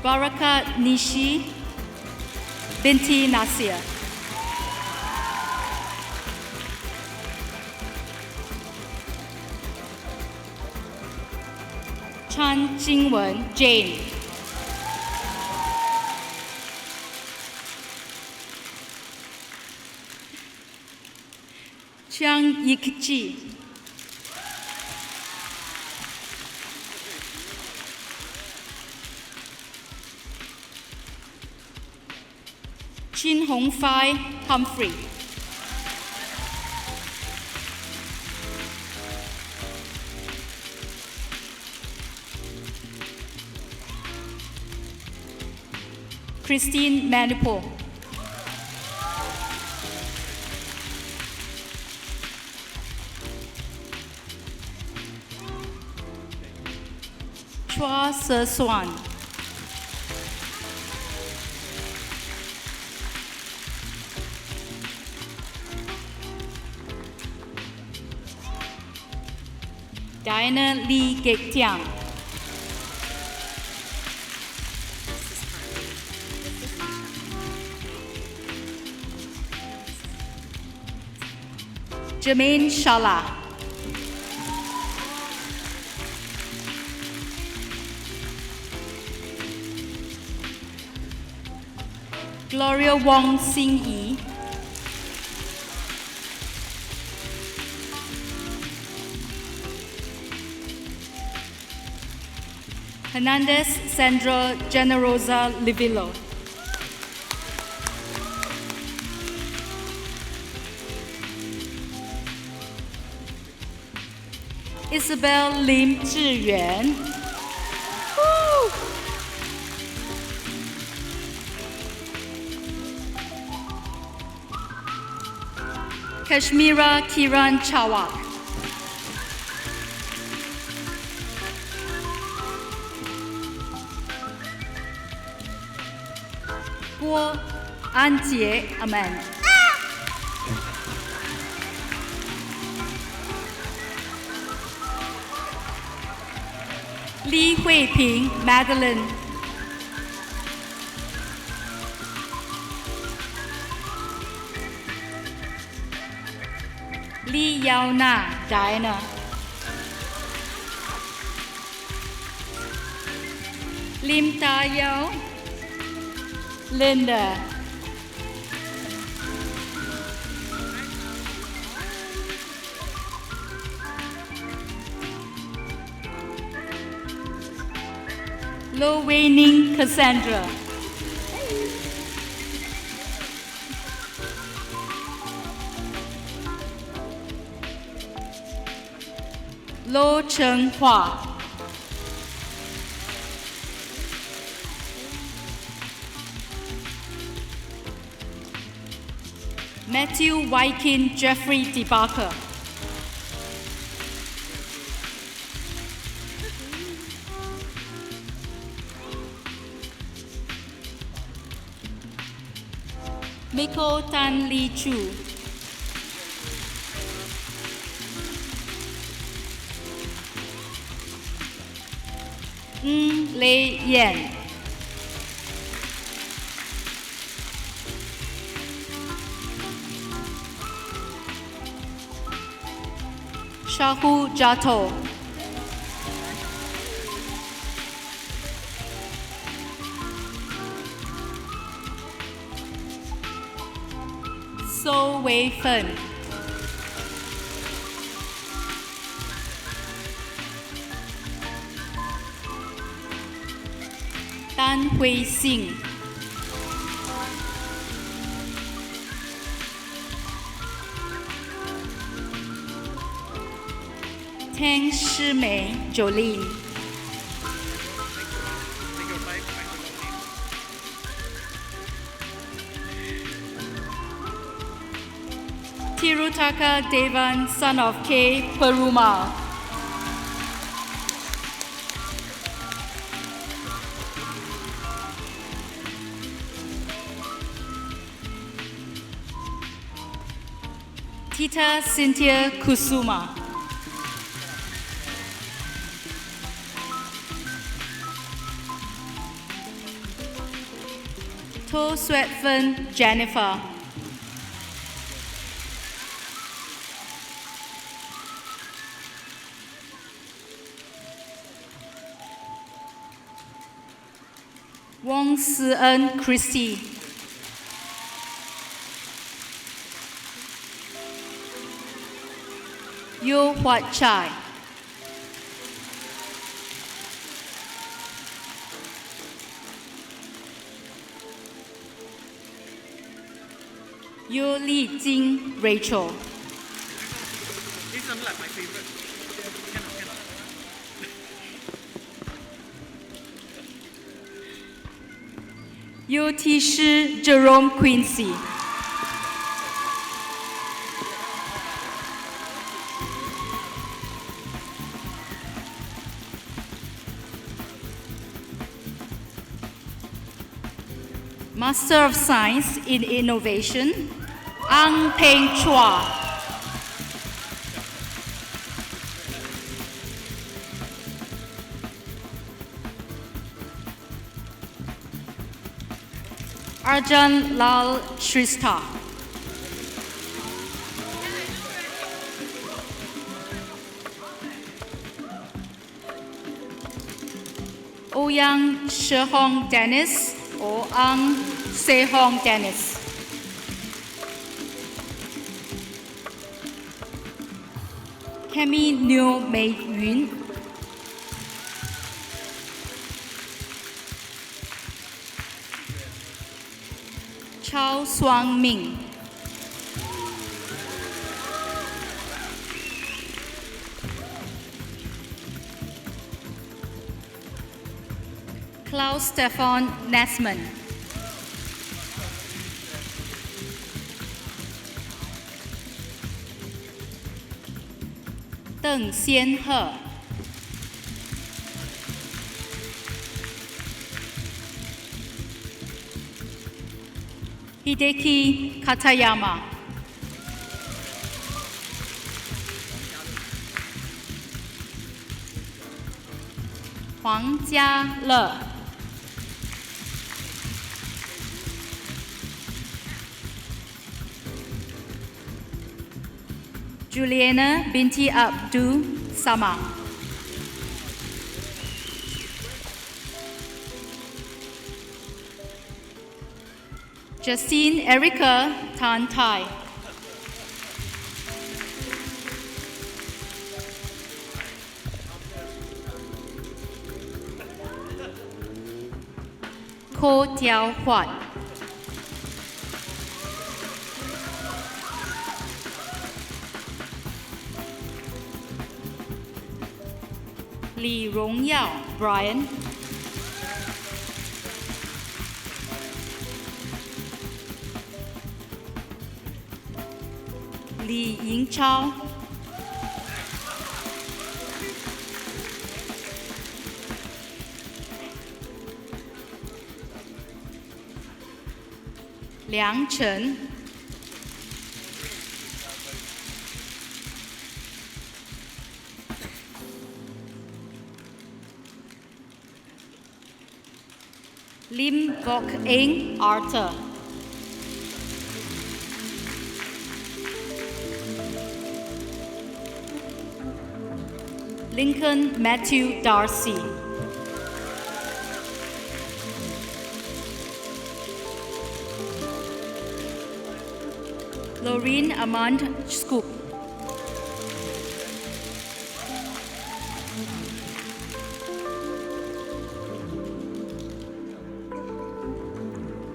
Baraka Nishi Binti Nasir. Chan Jingwen Jane. Chiang Yikji. Chin Hong Fai Humphrey. Christine Manipo. Chua Se Swan. Diana Lee Gek Tiang. Jermaine Shala. Gloria Wong Sing Yi. Hernandez Sandra Generosa Livillo. Isabel Lim Zhiyuan. Kashmira Kiran Chawak. Guo Anjie Aman. Li Huiping Madeline. Li Yaona Diana. Lim Ta Yao Linda. Lo Wei Ning Cassandra. Lo Cheng Hua. Matthew Wykin Jeffrey DeBarker. Miko Tan Lee Chu. Lei Yan. Shahu Jato. So Wei Fen. Tan Hui Sing. Tang Shimei Jolene. Tirutaka Devan, son of K. Perumal. Tita Cynthia Kusuma. To Swetfen Jennifer. Wong Si-en Christy. Yo Huat Chai. Yo Li Jing Rachel. This one like my favorite. Cannot. Yo Ti Shi Jerome Quincy. Master of Science in Innovation, Ang Peng Chua. Arjan Lal Shrestha. Ouyang Shehong Dennis or Ang Sehong Dennis. Kemi Neo Mei Yun. Chao Suang Ming. Klaus Stefan Nesman. Deng Xianhe. Hideki Katayama. Huang Jiale. Juliana binti Abdul Samad. Justine Erica Tan Tai. Ko Tiao Huat. Li Rongyao Brian. Li Yingchao, Liang Chen, Lim Vok Eng Arthur, Lincoln Matthew Darcy, Lorraine Amand Scoop,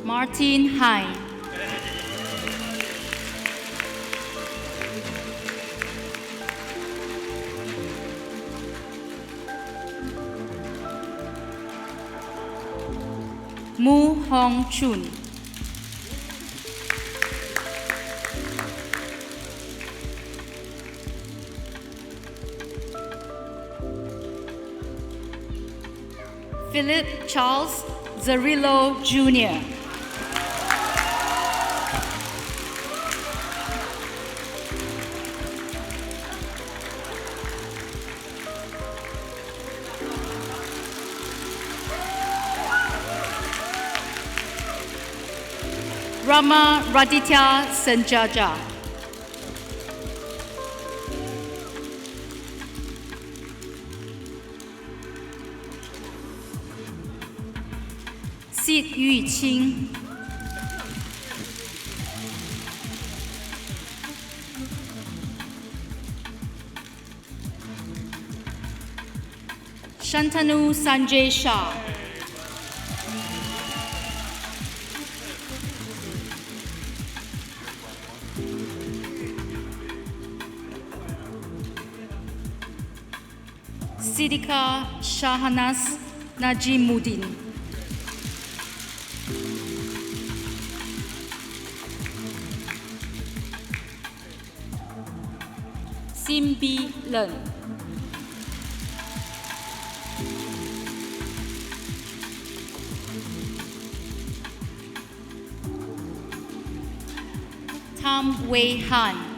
Martin Hein, Mu Hong Chun, Philip Charles Zerillo Jr., Rama Raditya Sanjaja, Sid Yuqing, Shantanu Sanjay Shah, Sidika Shahanas Najimuddin, Simbi Len, Tam Wei Han,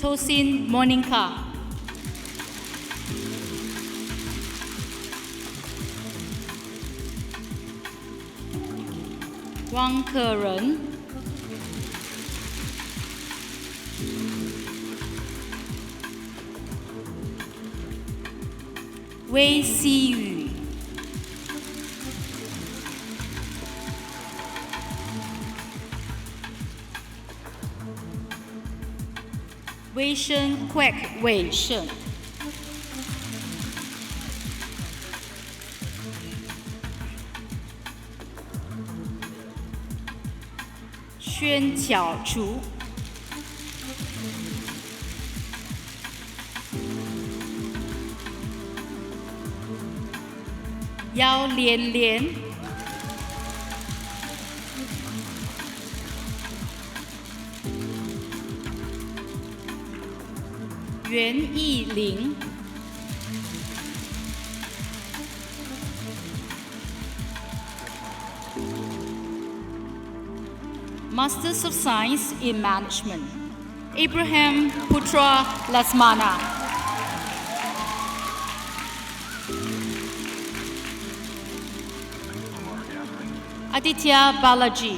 Tosin Monica, Wang Keren, Wei Siyu, Wei Shen Kwek Wei Shen, Xuan Qiaochu, Yao Lian Lian, Yuan Yiling, Masters of Science in Management, Abraham Putra Lasmana, Aditya Balaji,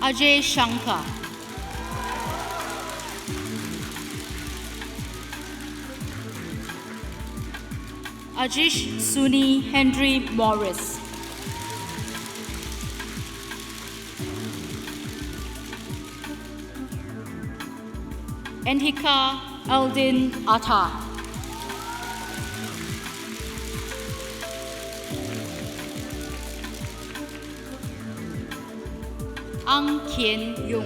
Ajay Shankar, Ajish Suni Henry Morris, Enhika Eldin Atta, Ang Kien Yung,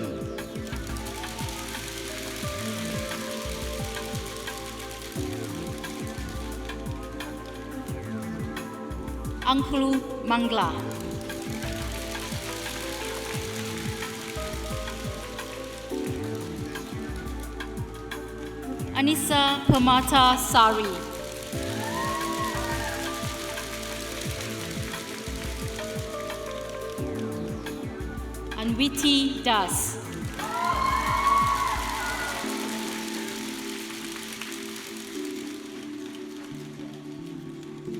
Angkulu Mangla. Anissa Permata Sari. Anviti Das.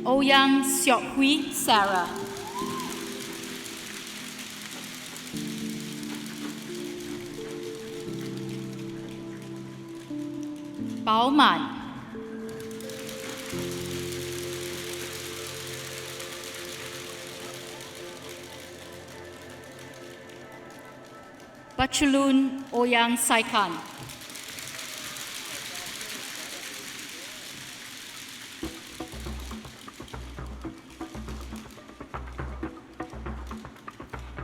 Ouyang Seok Hui Sarah. Bao Man. Bachulun Oyang Saikan.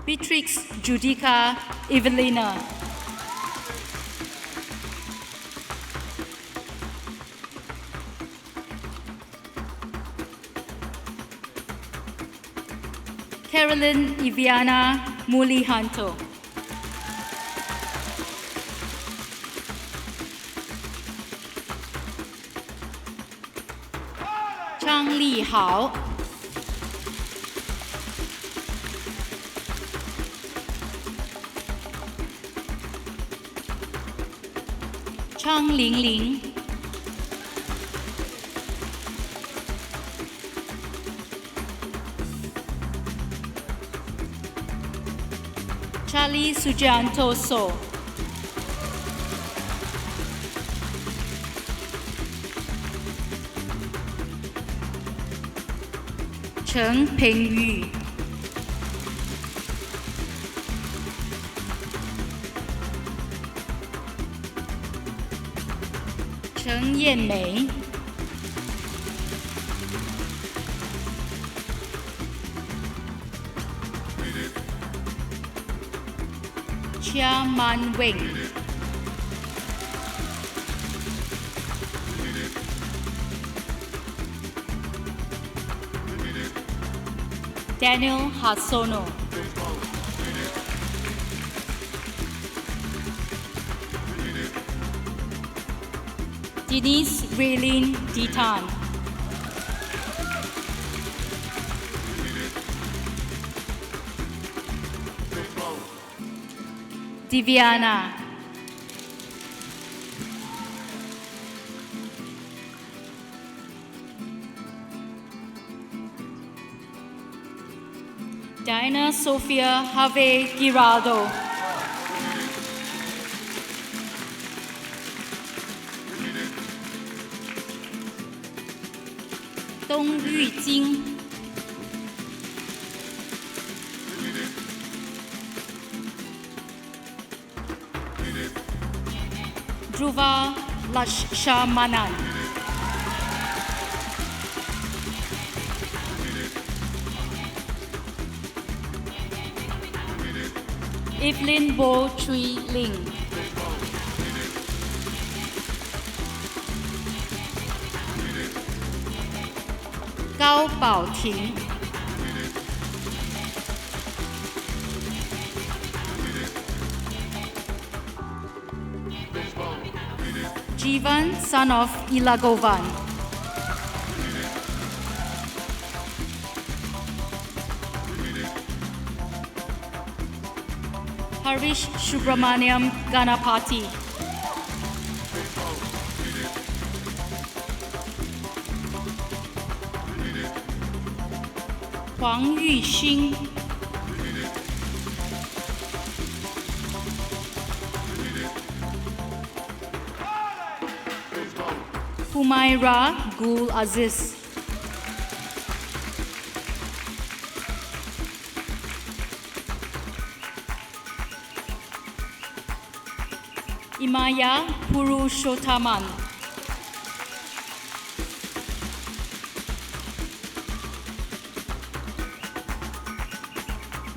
Beatrix Judica Evelina. Carolyn Iviana Mulihanto. Chang Li Hao. Chang Ling Ling. Charlie Sujanto So. Chen Pengyu. Chen Yanmei. Chia Man Weng. Daniel Hasono. Denise Raylene Ditan. Diviana. Diana Sofia Have Giraldo. Dong Yujing. Dhruva Lakshmanan. Evelyn Bo Chui Ling. Gao Baoting. Jivan, son of Ilagovan. Harish Subramaniam Ganapati. Huang Yuxing. Humaira Gul Aziz. Imaya Purushothaman.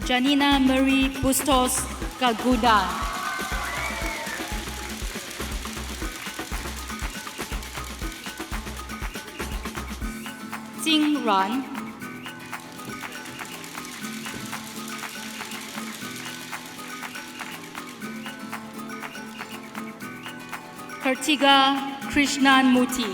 Janina Marie Bustos Gaguda. Jing Ran. Kartiga Krishnamurti.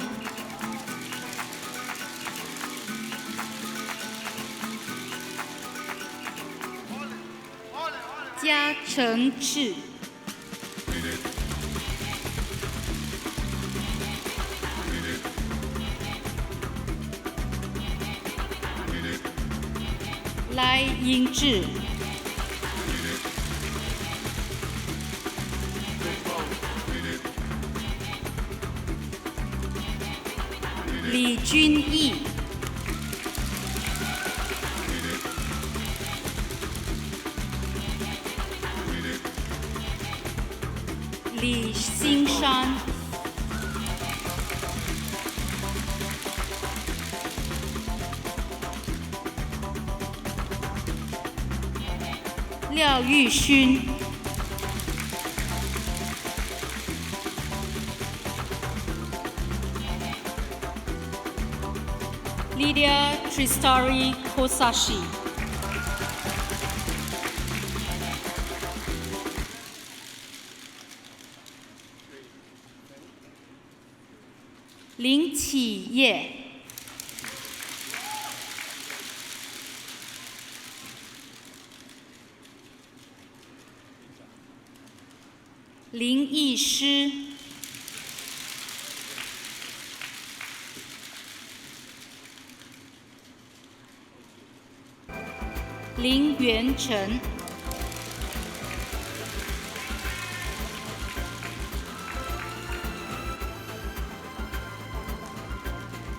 Jia Cheng Zhi. Lai Yingzhi. Li Junyi. Li Xingshan. Liao Yuxun. Lydia Tristari Kosashi. Lin Qiye. Lin Yishi. Lin Yuanchen.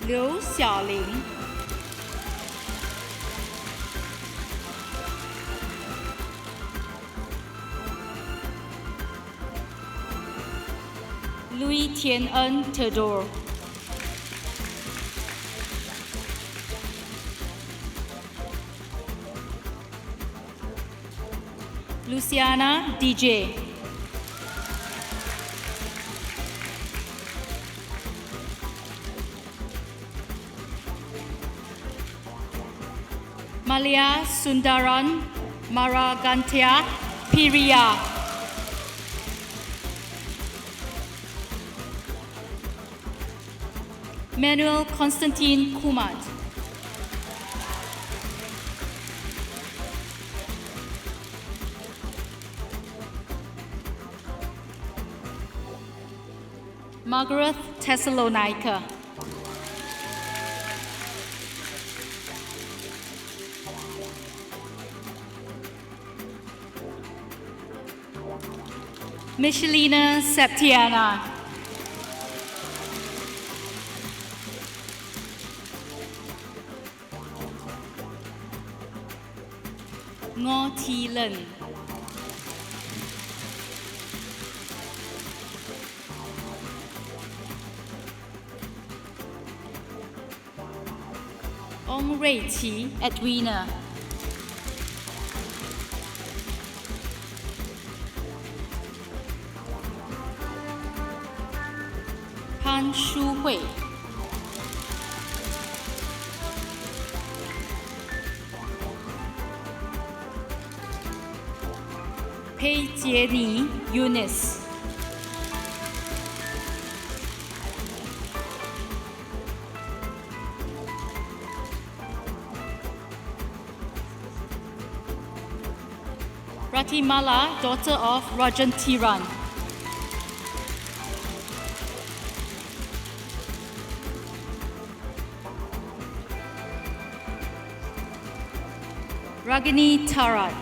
Liu Xiaoling. Louis Tian'en Theodore. Luciana DJ. Malia Sundaran Maragantia Piriya. Manuel Constantine Kumat. Margaret Thessalonica. Michelina Septiana. Ngo Thi Len. Ong Rui Qi Edwina. Han Shuhui. Pei Jieni Eunice. Ratimala, daughter of Rajan Tiran. Ragini Tarat.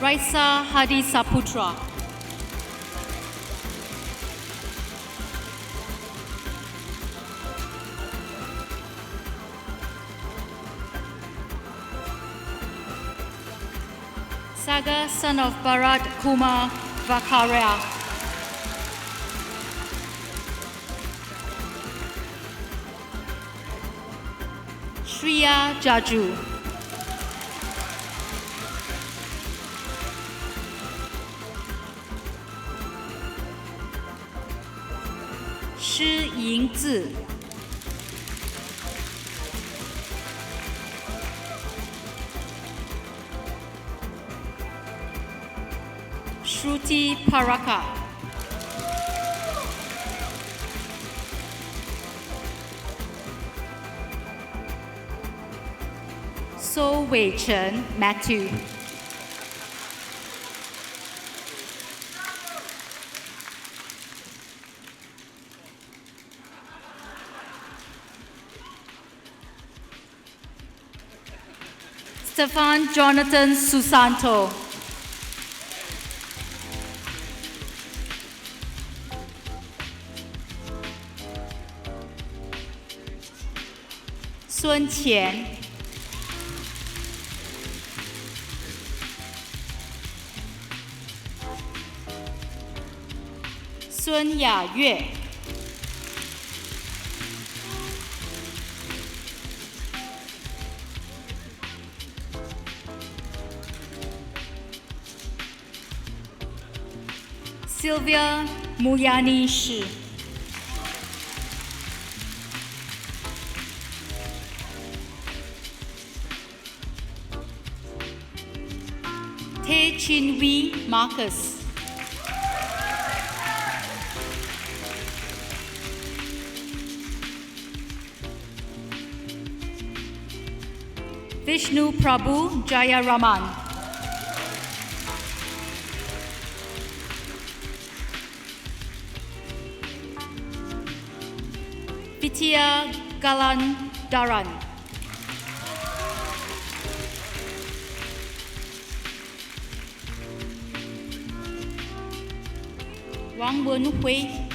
Raisa Hadi Saputra. Saga, son of Bharat Kumar Vakharia. Shriya Jaju. Shi Yingzi. Lucy Paraka. So Wei Chen Matthew. Stefan Jonathan Susanto. Sun Qian. Sun Yayue. Sylvia Muyani Shi. Tae Chin Wee Marcus. Vishnu Prabhu Jayaraman. Vidya Galandaran. Wang Wenhui.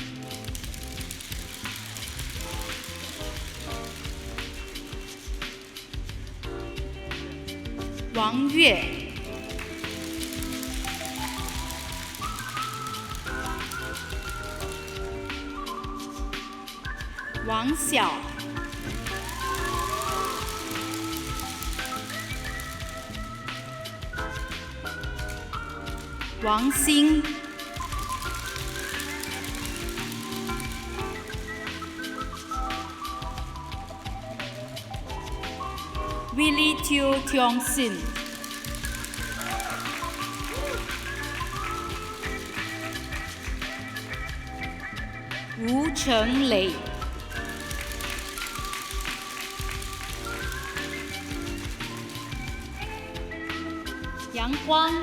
Wang Yue. Wang Xiao. Wang Xin. Willie Teo Tiong Sin. Wu Cheng Lei. Yang Guang.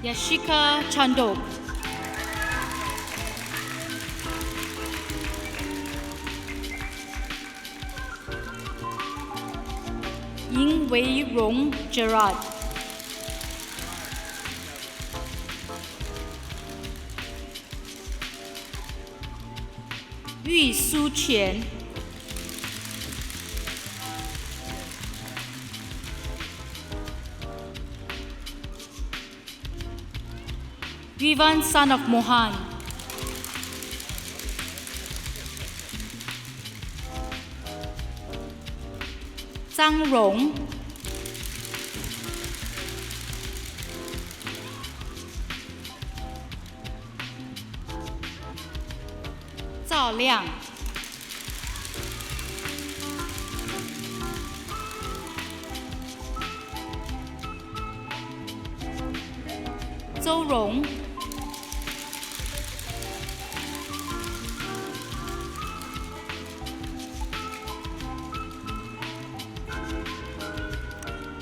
Yashika Chandok. Ying Wei Rong Gerard. Yu Su Qian. Vivan son of Mohan. Zhang Rong. Zhao Liang. Zhou Rong.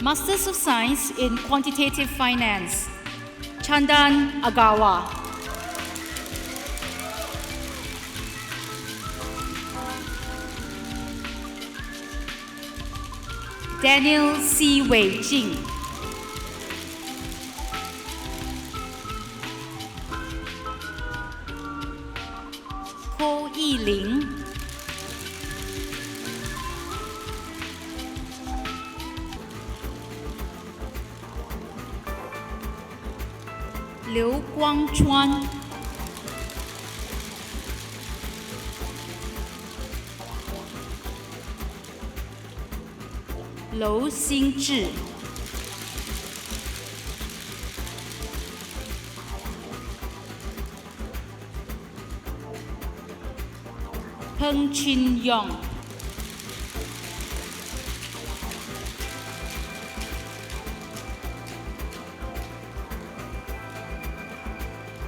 Masters of Science in Quantitative Finance, Chandan Agawa. Daniel C. Wei Jing. Ko Yiling. Liu Guangchuan. Lou Xingzhi. Peng Chin Yong.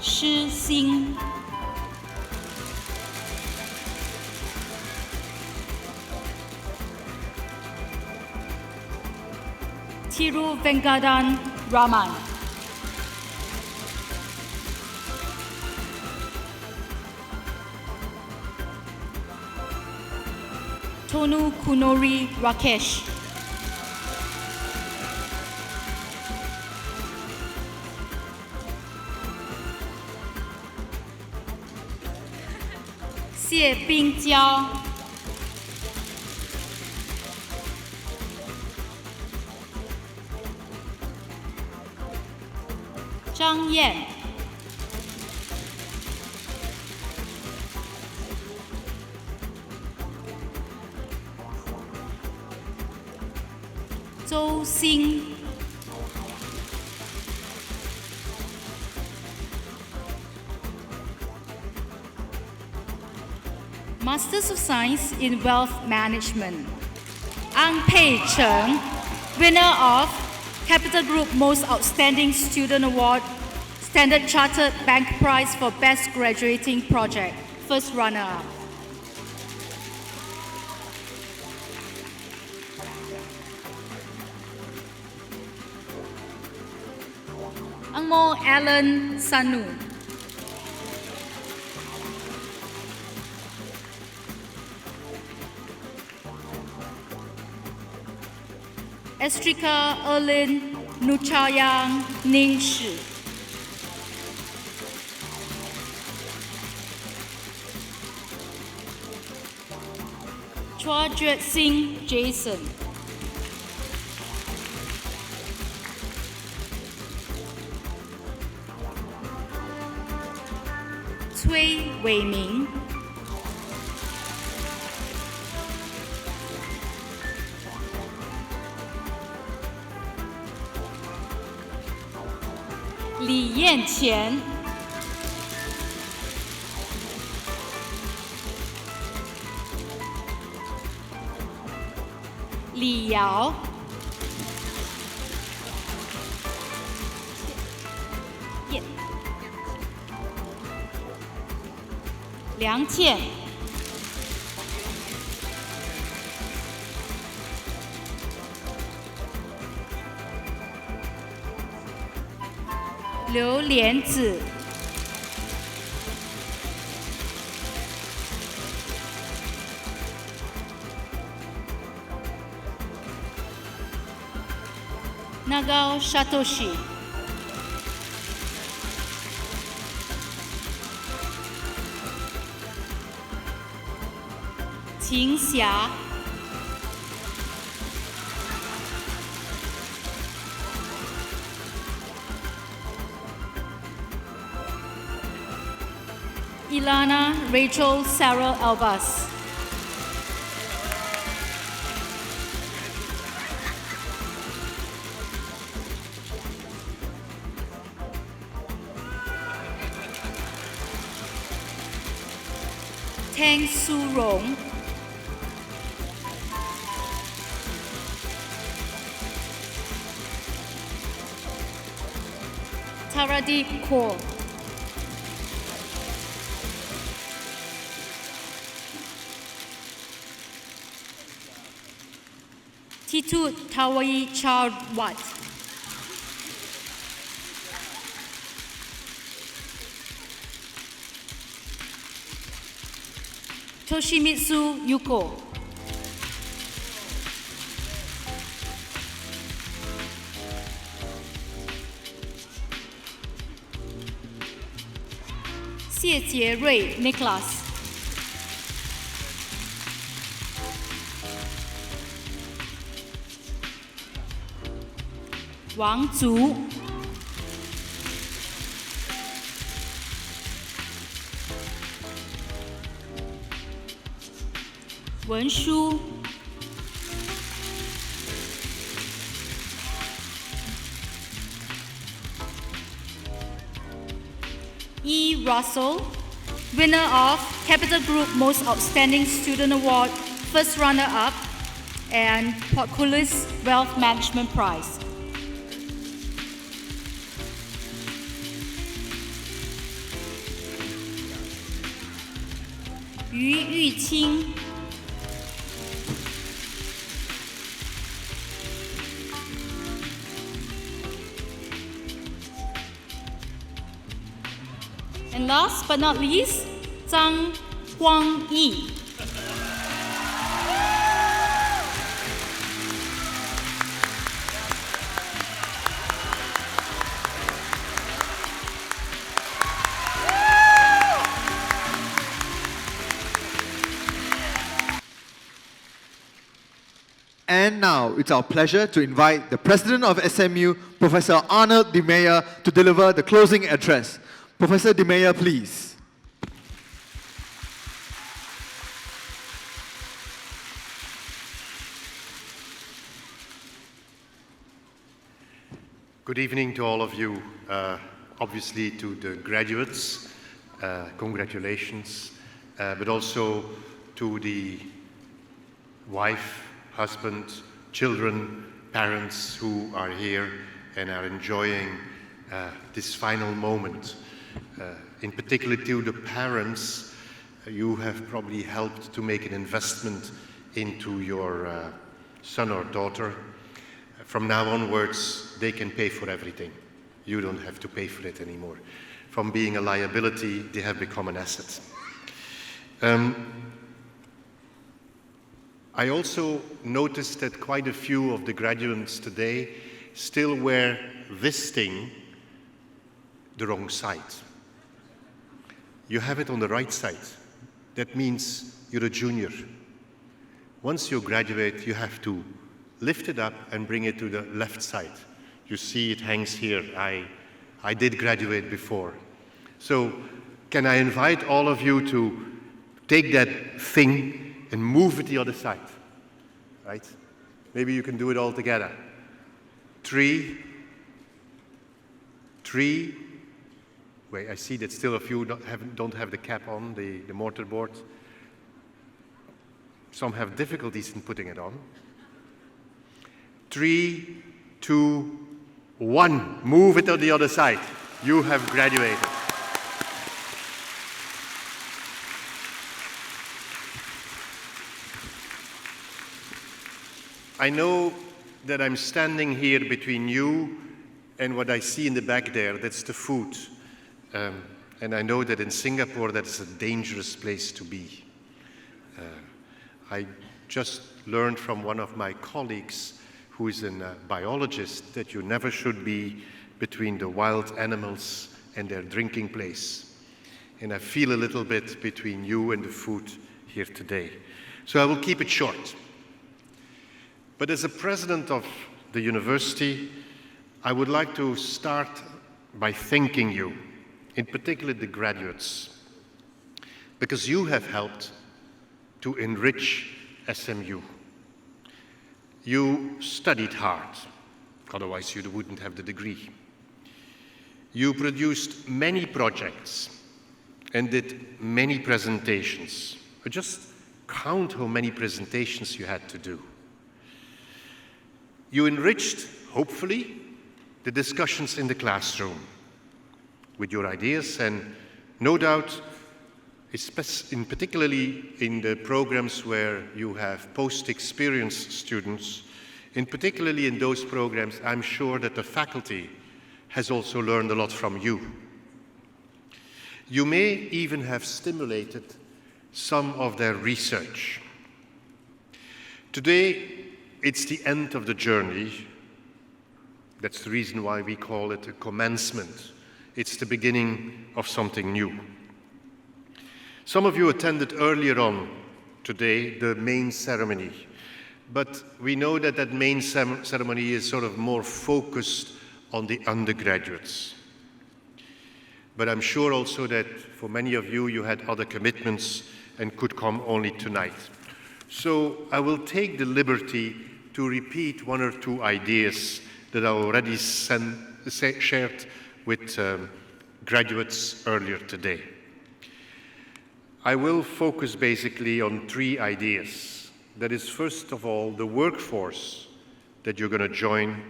诗心 Tiruvengadan Raman Tonu Kunori Rakesh Xie Bingjiao Zhang Yan Zhou Xing Masters of Science in Wealth Management Ang Pei Cheng, winner of Capital Group Most Outstanding Student Award, Standard Chartered Bank Prize for Best Graduating Project, first runner-up. Ang Mo Alan Sanu. Estrika Erlin Nuchayang Ning Shi. Chua Juet Singh Jason. Cui Weiming. Li Yanqian. Li Yao. Liang Jian. Liu Lianzi. Nagao Satoshi. Qin Xia. Ilana Rachel Sarah Albas. Tang Su Rong. Taradeep Kaur. Titu Tawai Charwat. Toshimitsu Yuko. Xie Jierui Nicholas. Wang Zhu. Wen Shu. E. Russell, winner of Capital Group Most Outstanding Student Award, first runner-up, and Portcullis Wealth Management Prize. 于玉清。And last but not least, 张光义。And now, it's our pleasure to invite the President of SMU, Professor Arnold de Meyer, to deliver the closing address. Professor de Meyer, please. Good evening to all of you. Obviously to the graduates, congratulations, but also to the wife, husband, children, parents who are here and are enjoying this final moment. In particular to the parents, you have probably helped to make an investment into your son or daughter. From now onwards, they can pay for everything. You don't have to pay for it anymore. From being a liability, they have become an asset. I also noticed that quite a few of the graduates today still wear this thing the wrong side. You have it on the right side. That means you're a junior. Once you graduate, you have to lift it up and bring it to the left side. You see it hangs here. I did graduate before. So can I invite all of you to take that thing and move it the other side, right? Maybe you can do it all together. 3. Wait, I see that still a few don't have the cap on, the mortarboard. Some have difficulties in putting it on. 3, 2, 1. Move it to the other side. You have graduated. I know that I'm standing here between you and what I see in the back there. That's the food. And I know that in Singapore, that's a dangerous place to be. I just learned from one of my colleagues who is a biologist that you never should be between the wild animals and their drinking place. And I feel a little bit between you and the food here today. So I will keep it short. But as a president of the university, I would like to start by thanking you, in particular the graduates, because you have helped to enrich SMU. You studied hard, otherwise you wouldn't have the degree. You produced many projects and did many presentations. Just count how many presentations you had to do. You enriched, hopefully, the discussions in the classroom with your ideas, and no doubt, particularly in the programs where you have post-experienced students, particularly in those programs, I'm sure that the faculty has also learned a lot from you. You may even have stimulated some of their research. Today, it's the end of the journey. That's the reason why we call it a commencement. It's the beginning of something new. Some of you attended earlier on today the main ceremony, but we know that that main ceremony is sort of more focused on the undergraduates. But I'm sure also that for many of you, you had other commitments and could come only tonight. So I will take the liberty to repeat one or two ideas that I already shared with graduates earlier today. I will focus basically on 3 ideas. That is, first of all, the workforce that you're going to join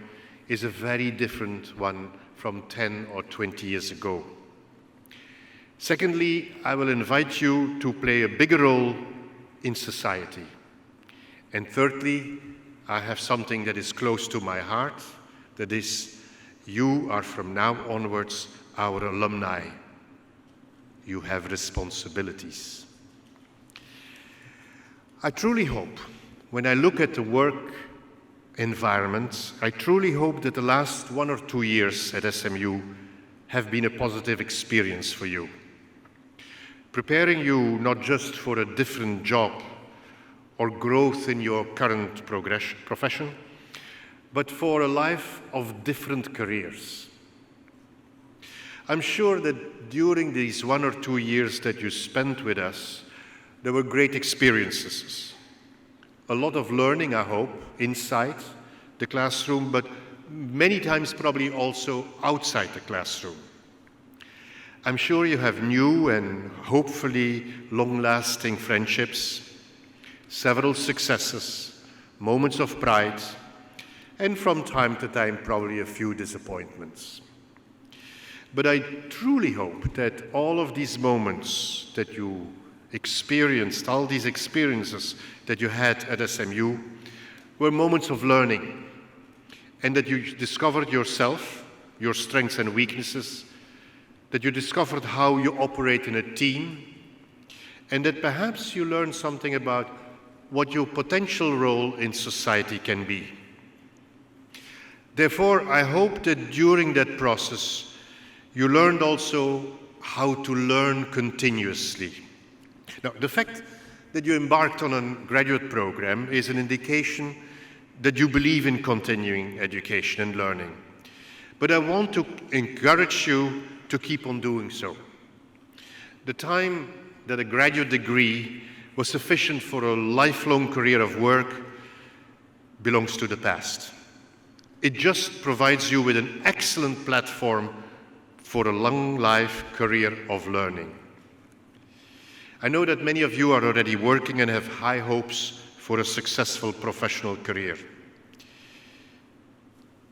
is a very different one from 10 or 20 years ago. Secondly, I will invite you to play a bigger role in society. And thirdly, I have something that is close to my heart, that is, you are from now onwards our alumni. You have responsibilities. I truly hope, when I look at the work environment, I truly hope that the last 1 or 2 years at SMU have been a positive experience for you. Preparing you not just for a different job or growth in your current profession, but for a life of different careers. I'm sure that during these 1 or 2 years that you spent with us, there were great experiences. A lot of learning, I hope, inside the classroom, but many times probably also outside the classroom. I'm sure you have new and hopefully long-lasting friendships, several successes, moments of pride, and from time to time probably a few disappointments. But I truly hope that all of these moments that you experienced, all these experiences that you had at SMU, were moments of learning, and that you discovered yourself, your strengths and weaknesses, that you discovered how you operate in a team, and that perhaps you learned something about what your potential role in society can be. Therefore, I hope that during that process, you learned also how to learn continuously. Now, the fact that you embarked on a graduate program is an indication that you believe in continuing education and learning. But I want to encourage you to keep on doing so. The time that a graduate degree was sufficient for a lifelong career of work belongs to the past. It just provides you with an excellent platform for a long life career of learning. I know that many of you are already working and have high hopes for a successful professional career.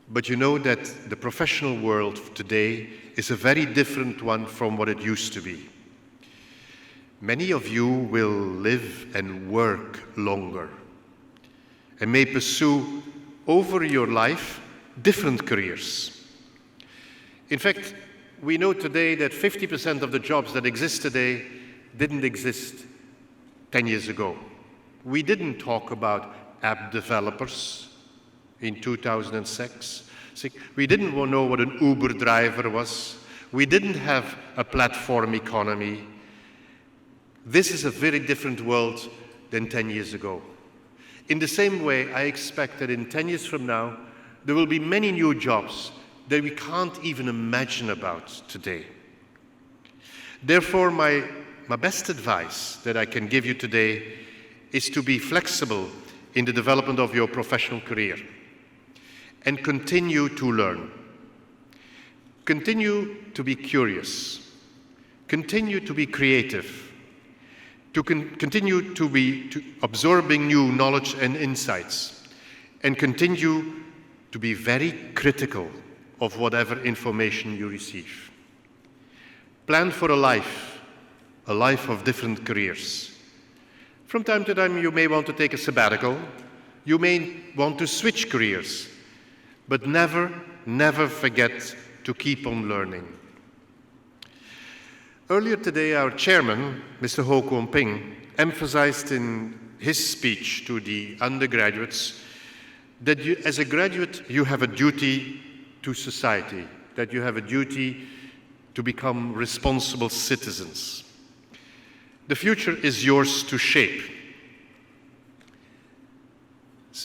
But you know that the professional world today is a very different one from what it used to be. Many of you will live and work longer and may pursue over your life different careers. In fact, we know today that 50% of the jobs that exist today didn't exist 10 years ago. We didn't talk about app developers in 2006. We didn't know what an Uber driver was. We didn't have a platform economy. This is a very different world than 10 years ago. In the same way, I expect that in 10 years from now, there will be many new jobs that we can't even imagine about today. Therefore, my best advice that I can give you today is to be flexible in the development of your professional career and continue to learn. Continue to be curious. Continue to be creative. To continue to be absorbing new knowledge and insights. And continue to be very critical of whatever information you receive. Plan for a life of different careers. From time to time, you may want to take a sabbatical. You may want to switch careers. But never, never forget to keep on learning. Earlier today, our chairman, Mr. Ho Kwon Ping, emphasized in his speech to the undergraduates that you, as a graduate, you have a duty to society, that you have a duty to become responsible citizens. The future is yours to shape.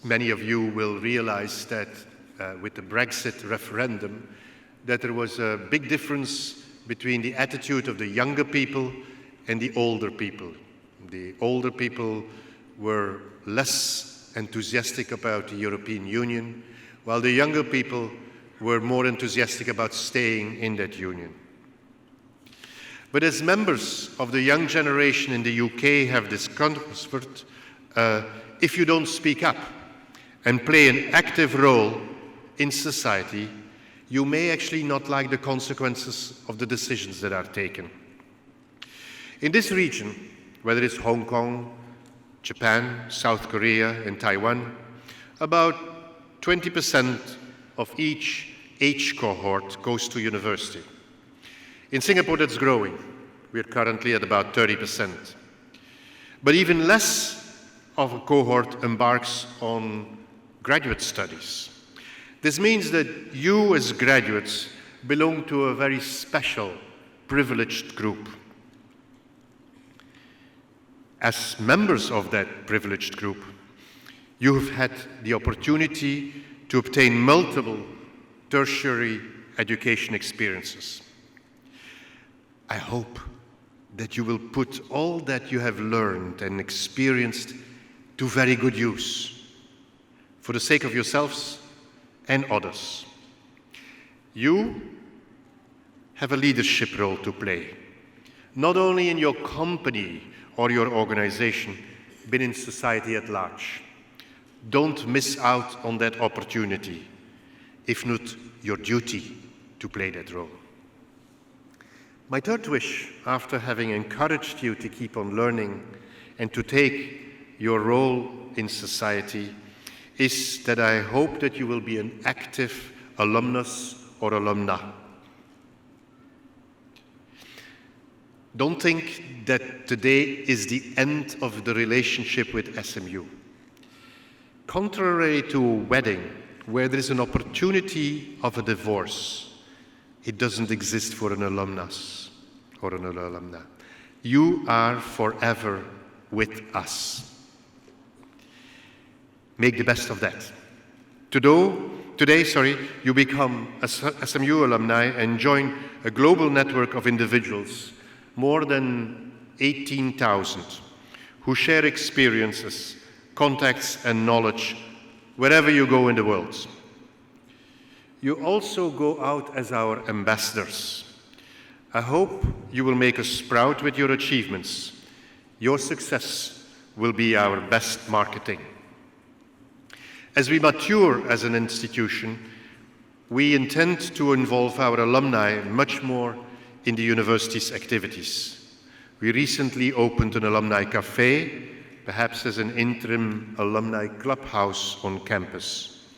Many of you will realize that with the Brexit referendum, that there was a big difference between the attitude of the younger people and the older people. The older people were less enthusiastic about the European Union, while the younger people were more enthusiastic about staying in that union. But as members of the young generation in the UK have discovered, if you don't speak up and play an active role in society, you may actually not like the consequences of the decisions that are taken. In this region, whether it's Hong Kong, Japan, South Korea, and Taiwan, about 20% of each age cohort goes to university. In Singapore, that's growing. We're currently at about 30%. But even less of a cohort embarks on graduate studies. This means that you, as graduates, belong to a very special, privileged group. As members of that privileged group, you have had the opportunity to obtain multiple tertiary education experiences. I hope that you will put all that you have learned and experienced to very good use for the sake of yourselves and others. You have a leadership role to play, not only in your company or your organization, but in society at large. Don't miss out on that opportunity, if not your duty to play that role. My third wish, after having encouraged you to keep on learning and to take your role in society, is that I hope that you will be an active alumnus or alumna. Don't think that today is the end of the relationship with SMU. Contrary to a wedding, where there is an opportunity of a divorce, it doesn't exist for an alumnus or an alumna. You are forever with us. Make the best of that. Today, you become a SMU alumni and join a global network of individuals, more than 18,000, who share experiences, contacts, and knowledge wherever you go in the world. You also go out as our ambassadors. I hope you will make us proud with your achievements. Your success will be our best marketing. As we mature as an institution, we intend to involve our alumni much more in the university's activities. We recently opened an alumni cafe, perhaps as an interim alumni clubhouse on campus.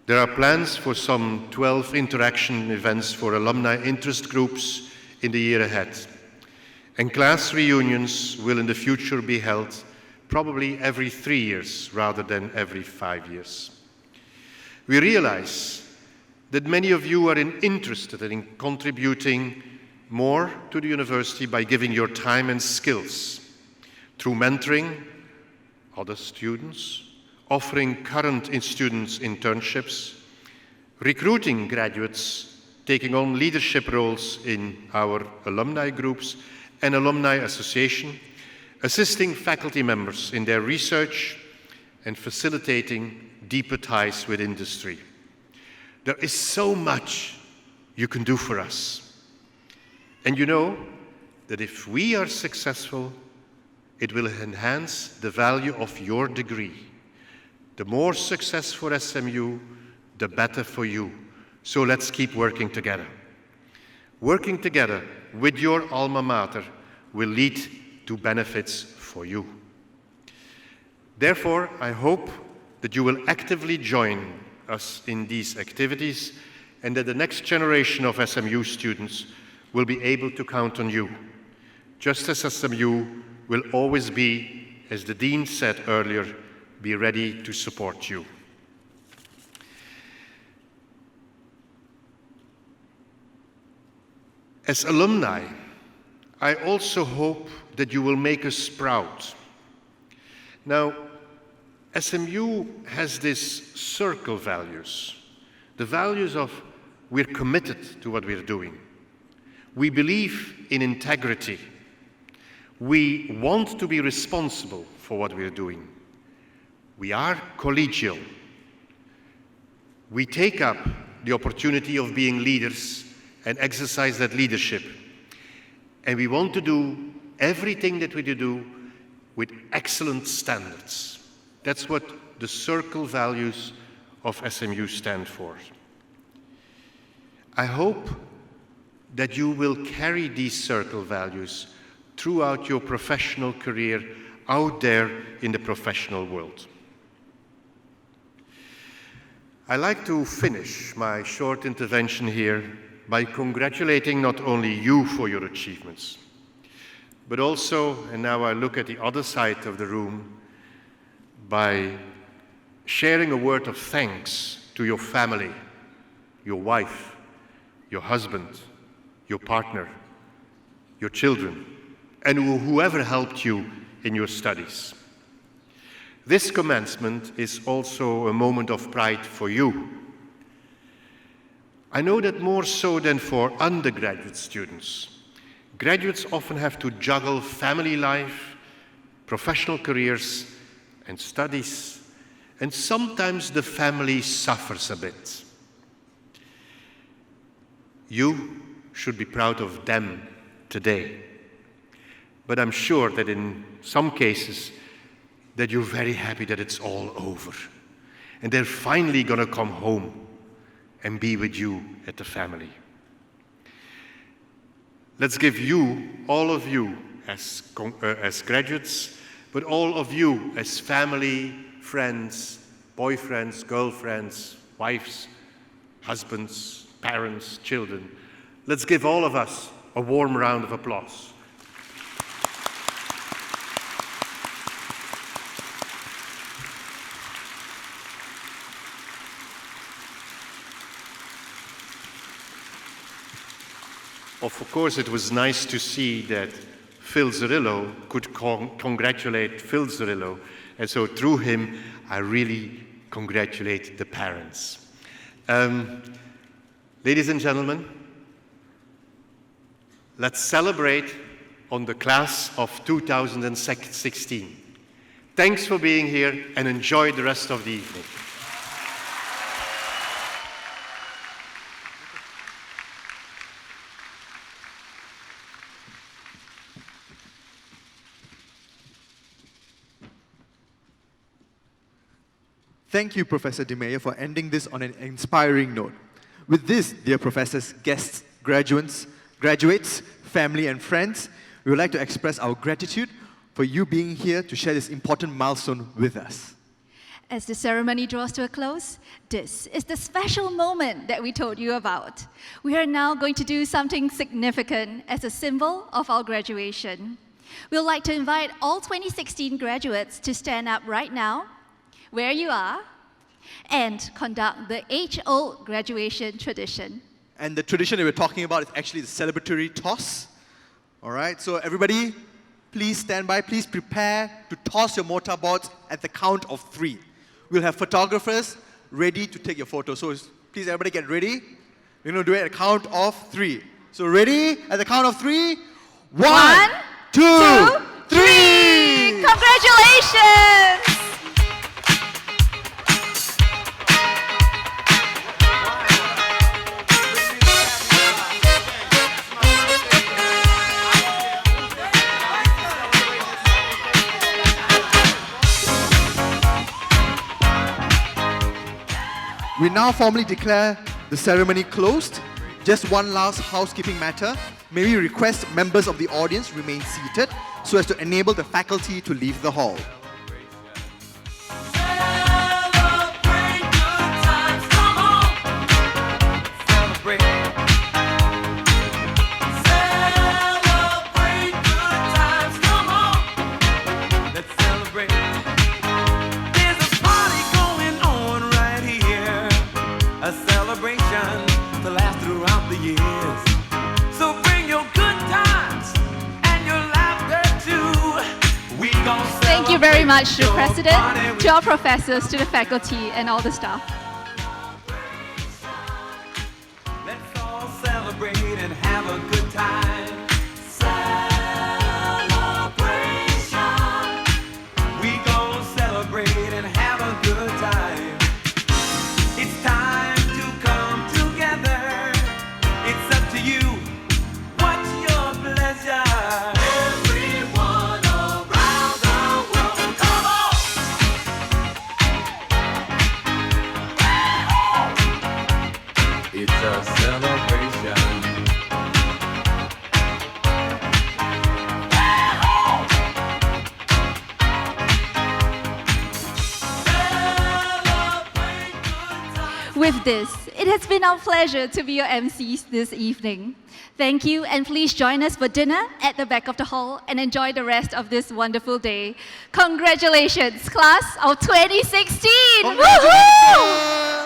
There are plans for some 12 interaction events for alumni interest groups in the year ahead. And class reunions will in the future be held probably every 3 years rather than every 5 years. We realize that many of you are interested in contributing more to the university by giving your time and skills through mentoring other students, offering current students internships, recruiting graduates, taking on leadership roles in our alumni groups and alumni association, assisting faculty members in their research, and facilitating deeper ties with industry. There is so much you can do for us. And you know that if we are successful, it will enhance the value of your degree. The more success for SMU, the better for you. So let's keep working together. Working together with your alma mater will lead to benefits for you. Therefore, I hope that you will actively join us in these activities and that the next generation of SMU students will be able to count on you. Just as SMU will always be, as the Dean said earlier, be ready to support you. As alumni, I also hope that you will make us proud. Now, SMU has these circle values, the values of we're committed to what we're doing. We believe in integrity. We want to be responsible for what we're doing. We are collegial. We take up the opportunity of being leaders and exercise that leadership. And we want to do everything that we do with excellent standards. That's what the circle values of SMU stand for. I hope that you will carry these circle values throughout your professional career out there in the professional world. I'd like to finish my short intervention here by congratulating not only you for your achievements, but also, and now I look at the other side of the room, by sharing a word of thanks to your family, your wife, your husband, your partner, your children, and whoever helped you in your studies. This commencement is also a moment of pride for you. I know that more so than for undergraduate students, graduates often have to juggle family life, professional careers, and studies, and sometimes the family suffers a bit. You should be proud of them today. But I'm sure that in some cases that you're very happy that it's all over. And they're finally going to come home and be with you at the family. Let's give you, all of you as graduates, but all of you as family, friends, boyfriends, girlfriends, wives, husbands, parents, children. Let's give all of us a warm round of applause. Of course, it was nice to see that Phil Zerillo could congratulate Phil Zerillo, and so through him, I really congratulate the parents. Ladies and gentlemen, let's celebrate on the class of 2016. Thanks for being here and enjoy the rest of the evening. Thank you, Professor De Meyer, for ending this on an inspiring note. With this, dear professors, guests, graduates, family and friends, we would like to express our gratitude for you being here to share this important milestone with us. As the ceremony draws to a close, this is the special moment that we told you about. We are now going to do something significant as a symbol of our graduation. We'd like to invite all 2016 graduates to stand up right now, where you are, and conduct the age-old graduation tradition. And the tradition that we're talking about is actually the celebratory toss. All right, so everybody, please stand by. Please prepare to toss your mortarboards at the count of 3. We'll have photographers ready to take your photo. So please, everybody get ready. We're going to do it at the count of 3. So ready? At the count of 3. 1, 2, 3! Congratulations! We now formally declare the ceremony closed. Just one last housekeeping matter. May we request members of the audience remain seated so as to enable the faculty to leave the hall. Thank you very much to the President, to our professors, to the faculty, and all the staff. Let's all celebrate and have a good time. Celebration. We gon' celebrate and have a good time. It's time to come together. It's up to you. What's your pleasure? It's a celebration. with this, it has been our pleasure to be your MCs this evening. Thank you, and please join us for dinner at the back of the hall and enjoy the rest of this wonderful day. Congratulations, class of 2016! Congratulations! Woohoo!